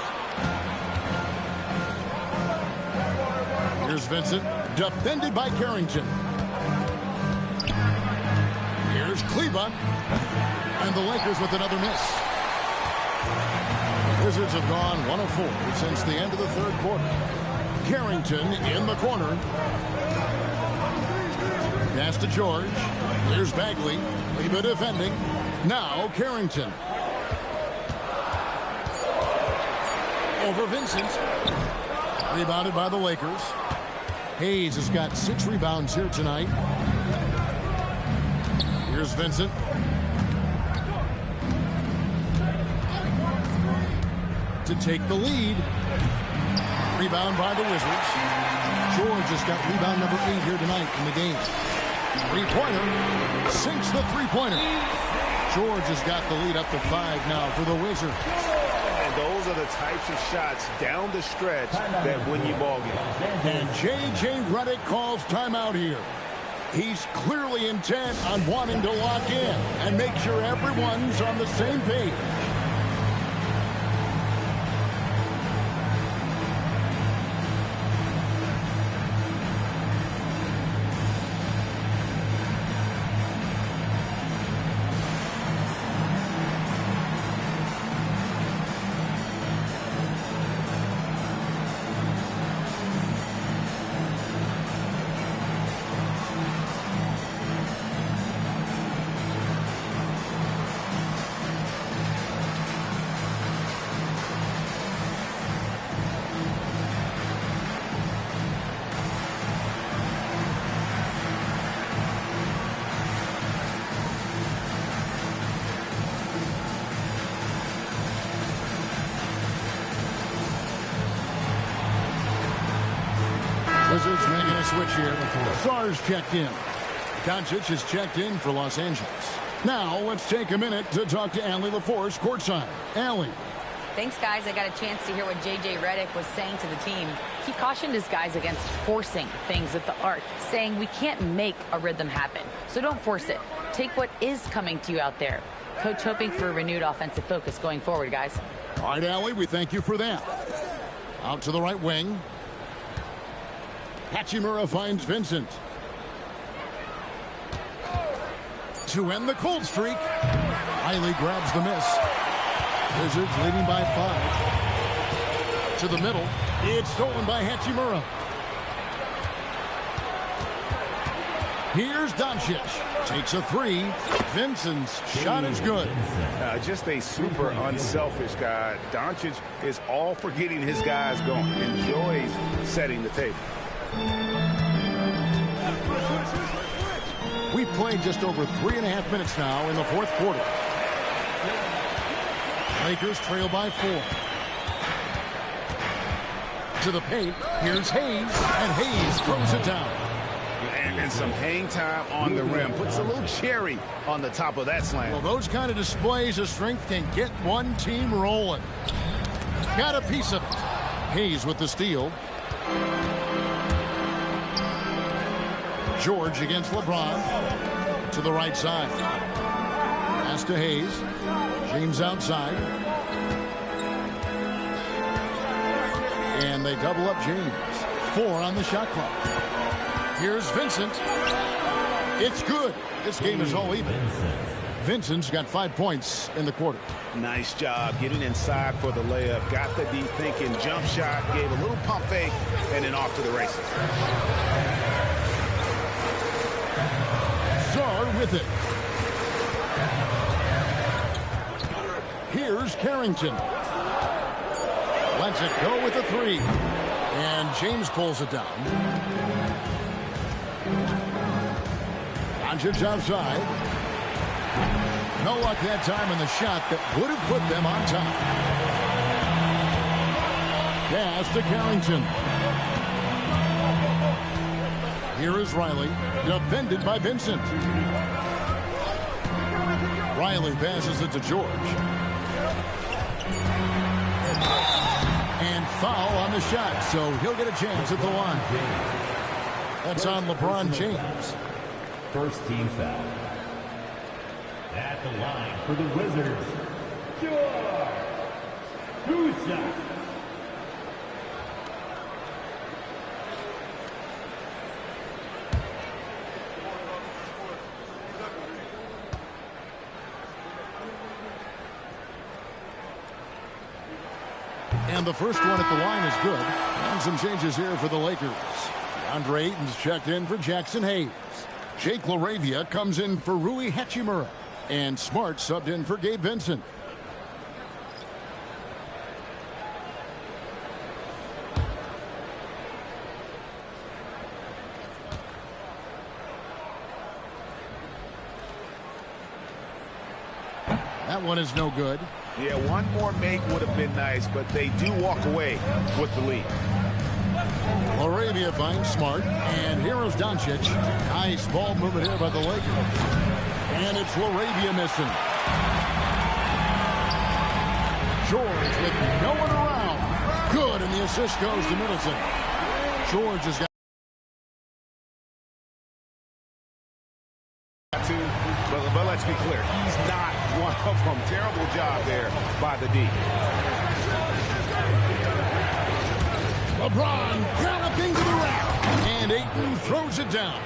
Here's Vincent. Defended by Carrington. Here's Kleba. And the Lakers with another miss. The Wizards have gone 1 of 4 since the end of the third quarter. Carrington in the corner. Pass to George. Here's Bagley. Leva defending. Now Carrington. Over Vincent. Rebounded by the Lakers. Hayes has got 6 rebounds here tonight. Here's Vincent. To take the lead. Rebound by the Wizards. George has got rebound number 8 here tonight in the game. Three-pointer. Sinks the three-pointer. George has got the lead up to 5 now for the Wizards. And those are the types of shots down the stretch that win you ball games. And J.J. Redick calls timeout here. He's clearly intent on wanting to lock in and make sure everyone's on the same page. Wizards making a switch here. Sarge checked in. Doncic is checked in for Los Angeles. Now let's take a minute to talk to Allie LaForce courtside. Allie. Thanks, guys. I got a chance to hear what J.J. Redick was saying to the team. He cautioned his guys against forcing things at the arc, saying we can't make a rhythm happen, so don't force it. Take what is coming to you out there. Coach hoping for a renewed offensive focus going forward, guys. All right, Allie, we thank you for that. Out to the right wing. Hachimura finds Vincent. To end the cold streak, Riley grabs the miss. Wizards leading by 5. To the middle. It's stolen by Hachimura. Here's Doncic. Takes a 3. Vincent's shot is good. Just a super unselfish guy. Doncic is all for getting his guys going. Enjoys setting the table. We've played just over 3.5 minutes now in the fourth quarter. Lakers trail by 4. To the paint. Here's Hayes. And Hayes throws it down. And some hang time on the rim. Puts a little cherry on the top of that slam. Well, those kind of displays of strength can get one team rolling. Got a piece of it. Hayes with the steal. George against LeBron. To the right side. Pass to Hayes. James outside. And they double up James. 4 on the shot clock. Here's Vincent. It's good. This game is all even. Vincent's got 5 points in the quarter. Nice job getting inside for the layup. Got the deep thinking jump shot. Gave a little pump fake. And then off to the races. Zar with it. Here's Carrington. Lets it go with a 3. And James pulls it down. Doncic outside. No luck that time in the shot that would have put them on top. Pass to Carrington. Here is Riley, defended by Vincent. Riley passes it to George. And foul on the shot, so he'll get a chance at the line. That's on LeBron James. First team foul. At the line for the Wizards, George. 2 shots. And the first one at the line is good. And some changes here for the Lakers. Andre Ayton's checked in for Jackson Hayes. Jake LaRavia comes in for Rui Hachimura. And Smart subbed in for Gabe Vincent. That one is no good. Yeah, one more make would have been nice, but they do walk away with the lead. LaRavia finds Smart, and here is Doncic. Nice ball movement here by the Lakers. And it's LaRavia missing. George with no one around. Good, and the assist goes to Middleton. George has got but let's be clear, he's not one of them. Terrible job there by the D. LeBron galloping to the rack, and Ayton throws it down.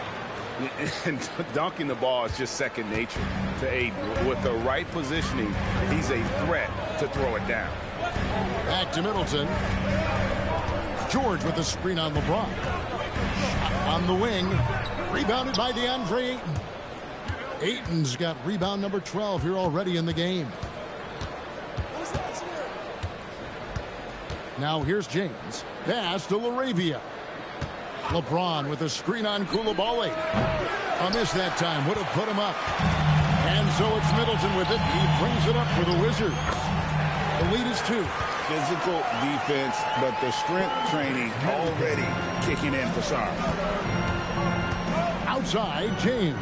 And dunking the ball is just second nature to Ayton. With the right positioning, he's a threat to throw it down. Back to Middleton. George with the screen on LeBron. Shot on the wing. Rebounded by DeAndre Ayton. Ayton's got rebound number 12 here already in the game. Now here's James. Pass to LaRavia. LeBron with a screen on Coulibaly. A miss that time would have put him up. And so it's Middleton with it. He brings it up for the Wizards. The lead is 2. Physical defense, but the strength training already kicking in for Sarr. Outside, James.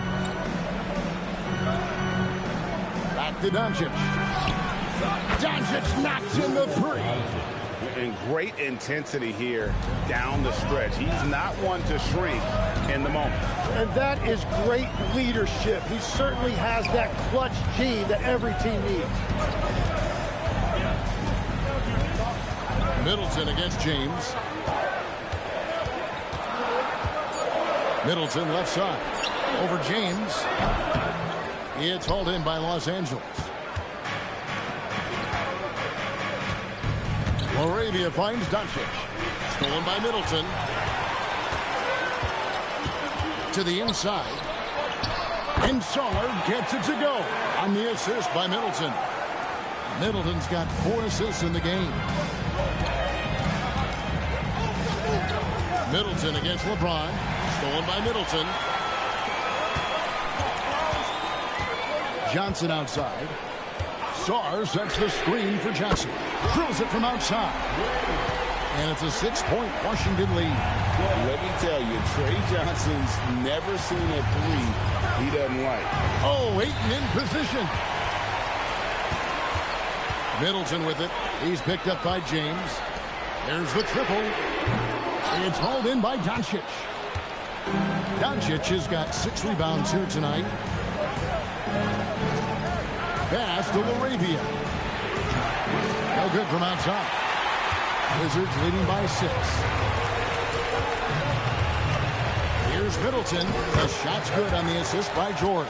Back to Doncic. Doncic knocks in the 3. And great intensity here down the stretch. He's not one to shrink in the moment. And that is great leadership. He certainly has that clutch gene that every team needs. Middleton against James. Middleton left side. Over James. It's hauled in by Los Angeles. LaRavia finds Doncic. Stolen by Middleton. To the inside. And Sarr gets it to go on the assist by Middleton. Middleton's got 4 assists in the game. Middleton against LeBron. Stolen by Middleton. Johnson outside. Sarr sets the screen for Johnson. Drills it from outside. And it's a 6-point Washington lead. Let me tell you, Trey Johnson's never seen a 3 he doesn't like. Oh, Ayton in position. Middleton with it. He's picked up by James. There's the triple. It's hauled in by Doncic. Doncic has got 6 rebounds here tonight. Pass to LaRavia. No good from outside. Wizards leading by 6. Here's Middleton. The shot's good on the assist by George.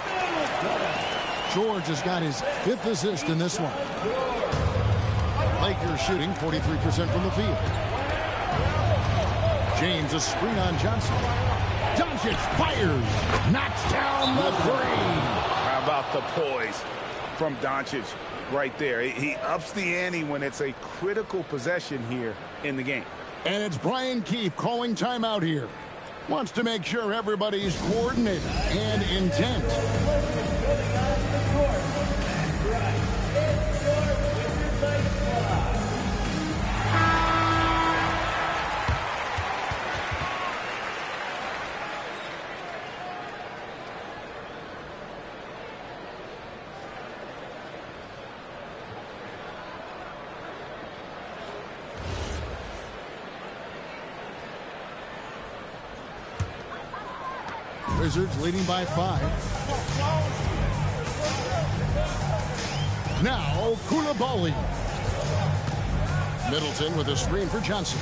George has got his 5th assist in this one. Lakers shooting 43% from the field. James, a screen on Johnson. Doncic fires. Knocks down the 3. How about the poise from Doncic right there? He ups the ante when it's a critical possession here in the game. And it's Brian Keefe calling timeout here. Wants to make sure everybody's coordinated and intent. Wizards leading by 5. Now Coulibaly. Middleton with a screen for Johnson.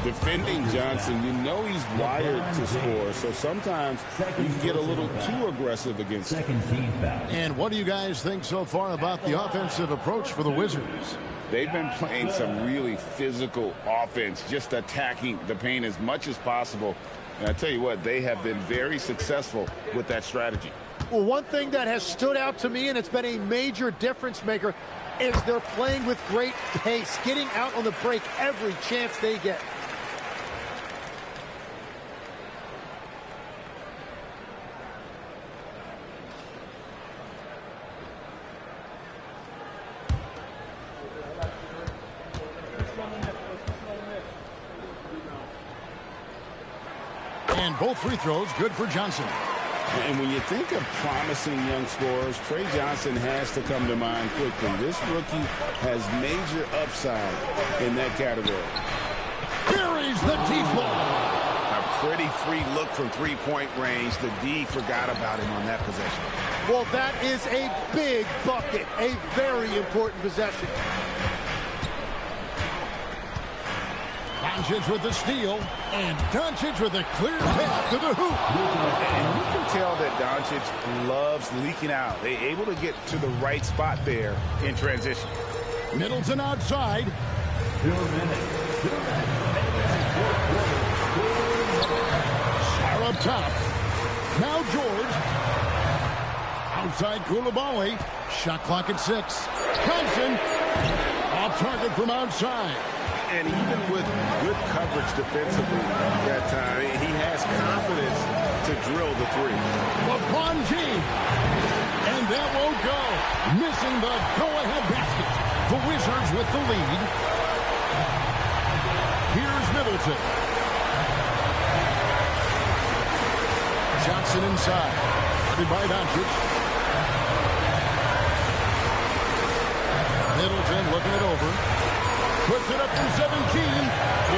defending Johnson, you know he's wired to score, so sometimes you can get a little too aggressive against him. Second team foul. And what do you guys think so far about the offensive approach for the Wizards? They've been playing some really physical offense, just attacking the paint as much as possible. And I tell you what, they have been very successful with that strategy. Well, one thing that has stood out to me, and it's been a major difference maker, is they're playing with great pace, getting out on the break every chance they get. And both free throws good for Johnson. And when you think of promising young scorers, Trey Johnson has to come to mind quickly. This rookie has major upside in that category. Buries the deep ball. A pretty free look from three-point range. The D forgot about him on that possession. Well, that is a big bucket, a very important possession. Doncic with the steal, and Doncic with a clear path to the hoop. And you can tell that Doncic loves leaking out. They're able to get to the right spot there in transition. Middleton outside. 2 minutes. Sar up top. Now George. Outside Koulibaly. Shot clock at 6. Thompson. Off target from outside. And even with good coverage defensively that time, he has confidence to drill the three. LeBron James. And that won't go. Missing the go-ahead basket. The Wizards with the lead. Here's Middleton. Johnson inside. Guarded by Doncic. Middleton looking it over. Puts it up to 17.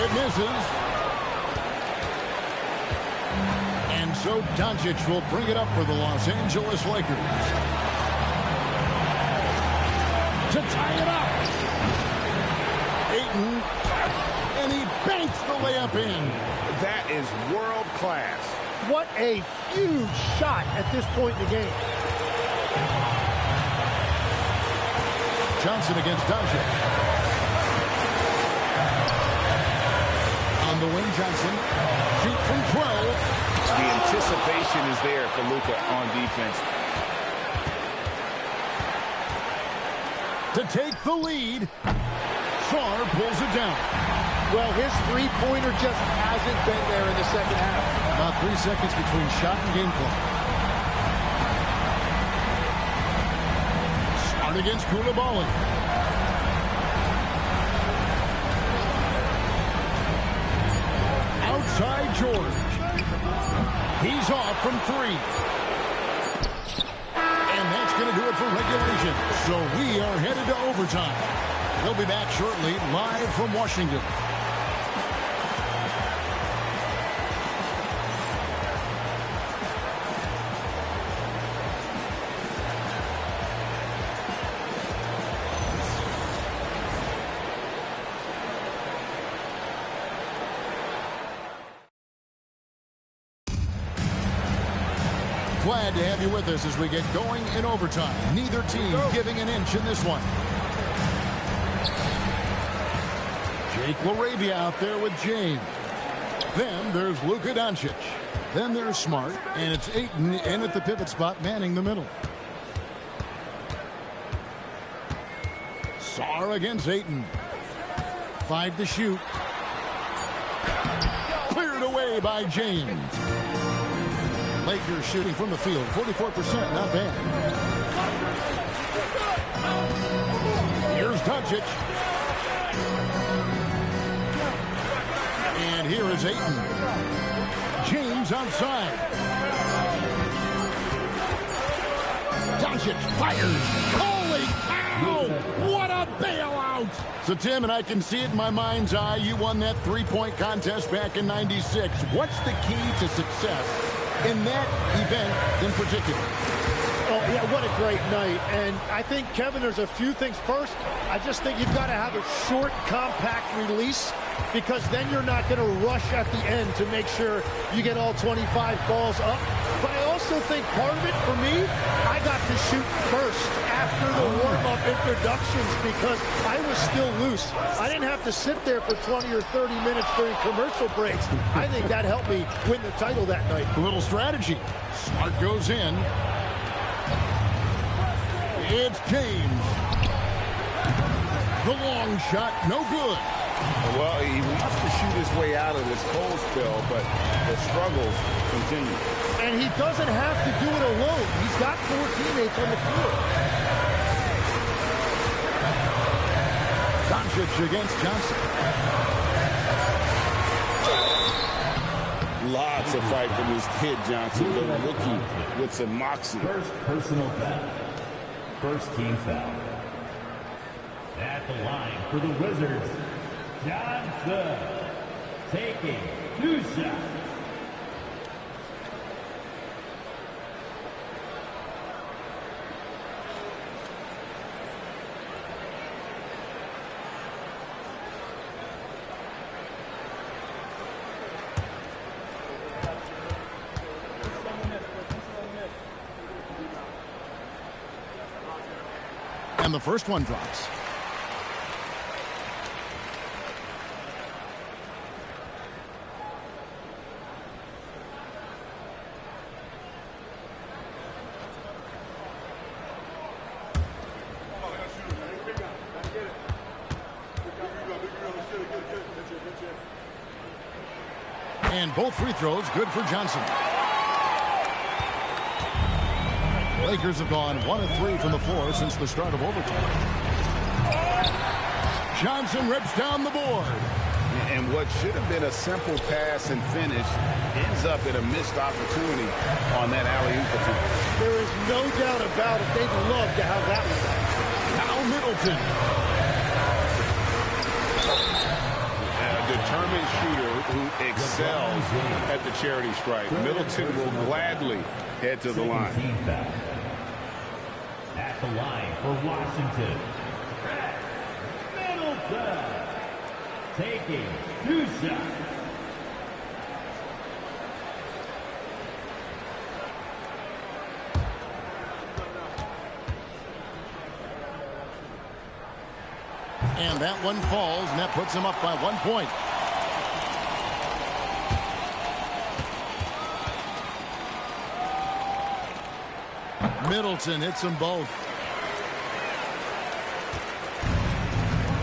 It misses. And so Doncic will bring it up for the Los Angeles Lakers. To tie it up. Ayton. And he banks the layup in. That is world class. What a huge shot at this point in the game. Johnson against Doncic. On the wing, Johnson. Shoot from 12. The anticipation is there for Luka on defense. To take the lead. Sar pulls it down. Well, his three-pointer just hasn't been there in the second half. About 3 seconds between shot and game clock. Smart against Koulibaly. Outside George. He's off from 3. And that's going to do it for regulation. So we are headed to overtime. They'll be back shortly, live from Washington. Glad to have you with us as we get going in overtime. Neither team giving an inch in this one. Jake LaRavia out there with James. Then there's Luka Doncic. Then there's Smart. And it's Ayton in at the pivot spot, manning the middle. Sar against Ayton. 5 to shoot. Cleared away by James. Lakers shooting from the field, 44%, not bad. Here's Doncic. And here is Ayton. James outside. Doncic fires. Holy cow! What a bailout! So, Tim, and I can see it in my mind's eye, you won that three-point contest back in '96. What's the key to success in that event in particular? Oh, yeah, what a great night. And I think, Kevin, there's a few things. First, I just think you've got to have a short, compact release. because then you're not going to rush at the end to make sure you get all 25 balls up. But I also think part of it, for me, I got to shoot first after the warm-up introductions because I was still loose. I didn't have to sit there for 20 or 30 minutes during commercial breaks. I think that helped me win the title that night. A little strategy. Smart goes in. It's James. The long shot, no good. Well, he wants to shoot his way out of this cold spell, but the struggles continue. And he doesn't have to do it alone. He's got 4 teammates on the floor. Doncic against Johnson. Lots of fight from this kid, Johnson, the rookie with some moxie. First personal foul. First team foul. At the line for the Wizards, Johnson taking 2 shots. And the first one drops. And both free throws good for Johnson. Lakers have gone 1 of 3 from the floor since the start of overtime. Johnson rips down the board. And what should have been a simple pass and finish ends up in a missed opportunity on that alley-oop attempt. There is no doubt about it. They'd love to have that one. Now Middleton. A determined shooter who excels at the charity stripe. Middleton will gladly head to the line. At the line for Washington, Middleton taking 2 shots. And that one falls, and that puts him up by 1 point. Middleton hits them both.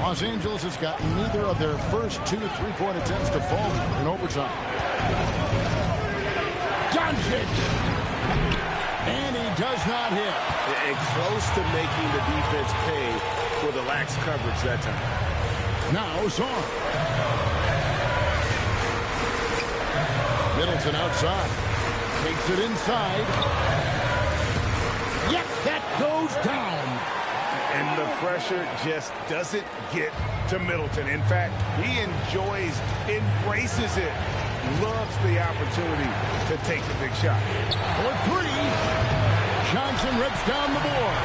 Los Angeles has gotten neither of their first 2 3-point attempts to fall in overtime. Doncic! And he does not hit. And close to making the defense pay for the lax coverage that time. Now Zorn. Middleton outside. Takes it inside. Yep, that goes down. And the pressure just doesn't get to Middleton. In fact, he enjoys, embraces it, loves the opportunity to take the big shot. For 3, Johnson rips down the board.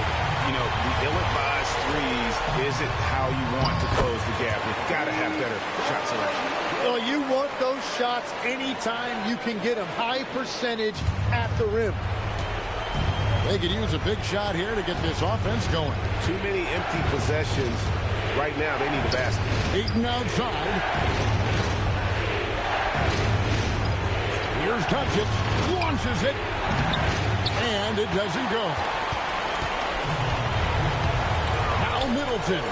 You know, the ill-advised threes isn't how you want to close the gap. You've got to have better shot selection. Well, you want those shots anytime you can get them. High percentage at the rim. They could use a big shot here to get this offense going. Too many empty possessions. Right now, they need a basket. Eaton outside. Here's Doncic. Launches it. And it doesn't go. Now Middleton.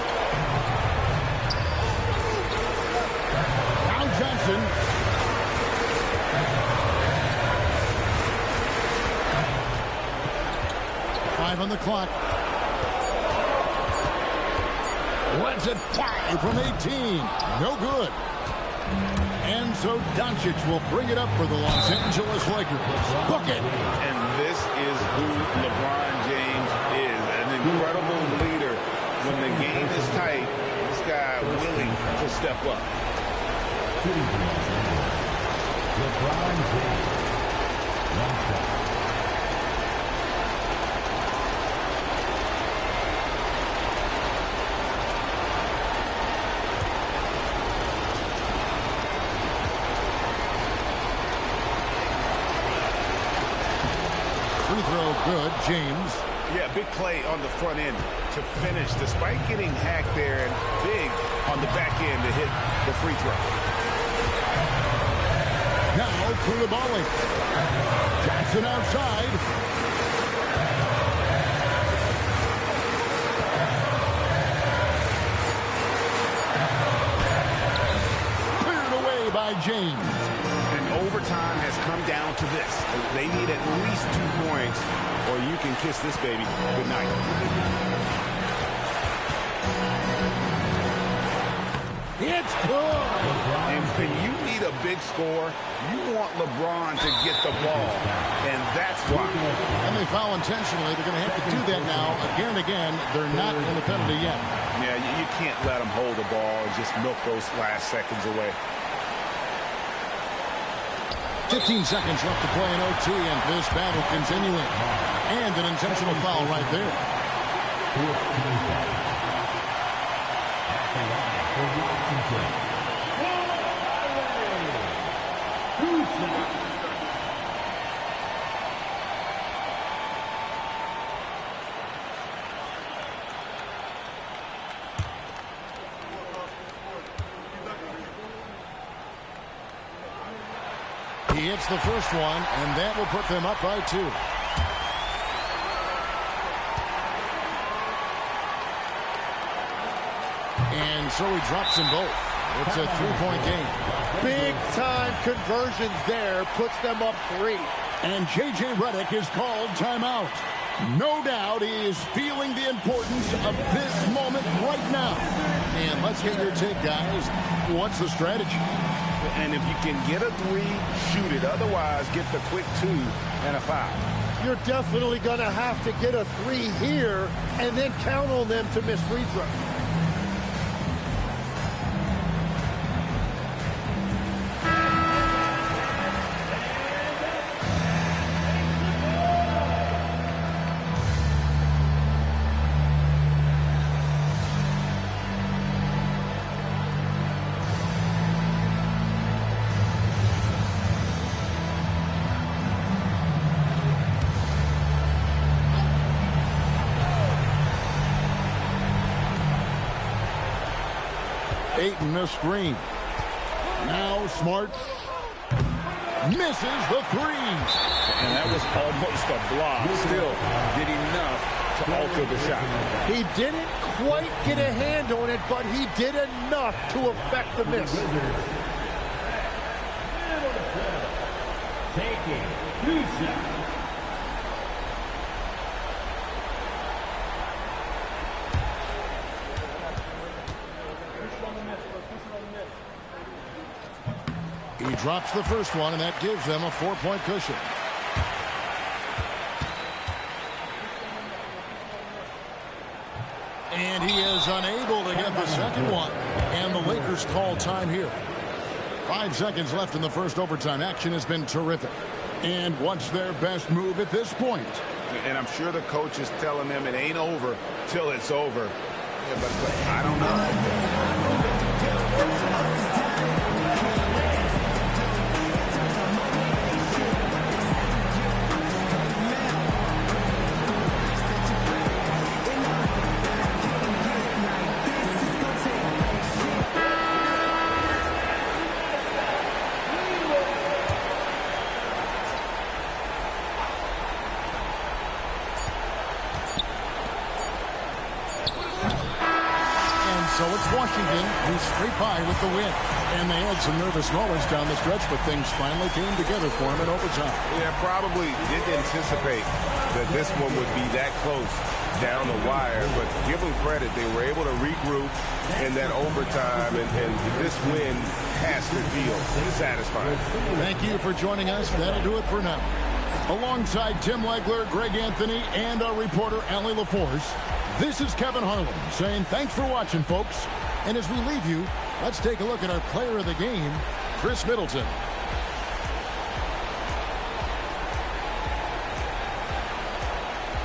Now Johnson. 5 on the clock. Lets it fly from 18. No good. And so Doncic will bring it up for the Los Angeles Lakers. Book it. And this is who LeBron James is. An incredible leader. When the game is tight, this guy willing to step up. LeBron James. 1 shot. good. James. Yeah, big play on the front end to finish, despite getting hacked there, and big on the back end to hit the free throw. Now Koulibaly. Jackson outside. Cleared away by James. And overtime has come down to this. They need at least 2 points, or you can kiss this baby goodnight. It's good. And when you need a big score, you want LeBron to get the ball, and that's why. And they foul intentionally. They're going to have to do that now again and again. They're not in the penalty yet. Yeah, you can't let them hold the ball and just milk those last seconds away. 15 seconds left to play in OT, and this battle continuing. And an intentional foul right there. He hits the first one, and that will put them up by 2. And so he drops them both. It's a 3-point game. Big-time conversions there. Puts them up 3. And J.J. Redick is called timeout. No doubt he is feeling the importance of this moment right now. And let's get your take, guys. What's the strategy? And if you can get a 3, shoot it. Otherwise, get the quick 2 and a foul. You're definitely going to have to get a 3 here and then count on them to miss free throws. Ayton a screen. Now Smart misses the 3. And that was almost a block. Still did enough to alter the shot. He didn't quite get a hand on it, but he did enough to affect the miss. Taking 2 shots. He drops the first one, and that gives them a 4-point cushion. And he is unable to get the second one. And the Lakers call time here. 5 seconds left in the first overtime. Action has been terrific. And what's their best move at this point? And I'm sure the coach is telling them it ain't over till it's over. Yeah, but I don't know. So it's Washington who's straight by with the win. And they had some nervous moments down the stretch, but things finally came together for them in overtime. Yeah, probably didn't anticipate that this one would be that close down the wire, but give them credit. They were able to regroup in that overtime, and this win has to feel satisfying. Thank you for joining us. That'll do it for now. Alongside Tim Legler, Greg Anthony, and our reporter, Allie LaForce, this is Kevin Harlan saying thanks for watching, folks. And as we leave you, let's take a look at our player of the game, Chris Middleton.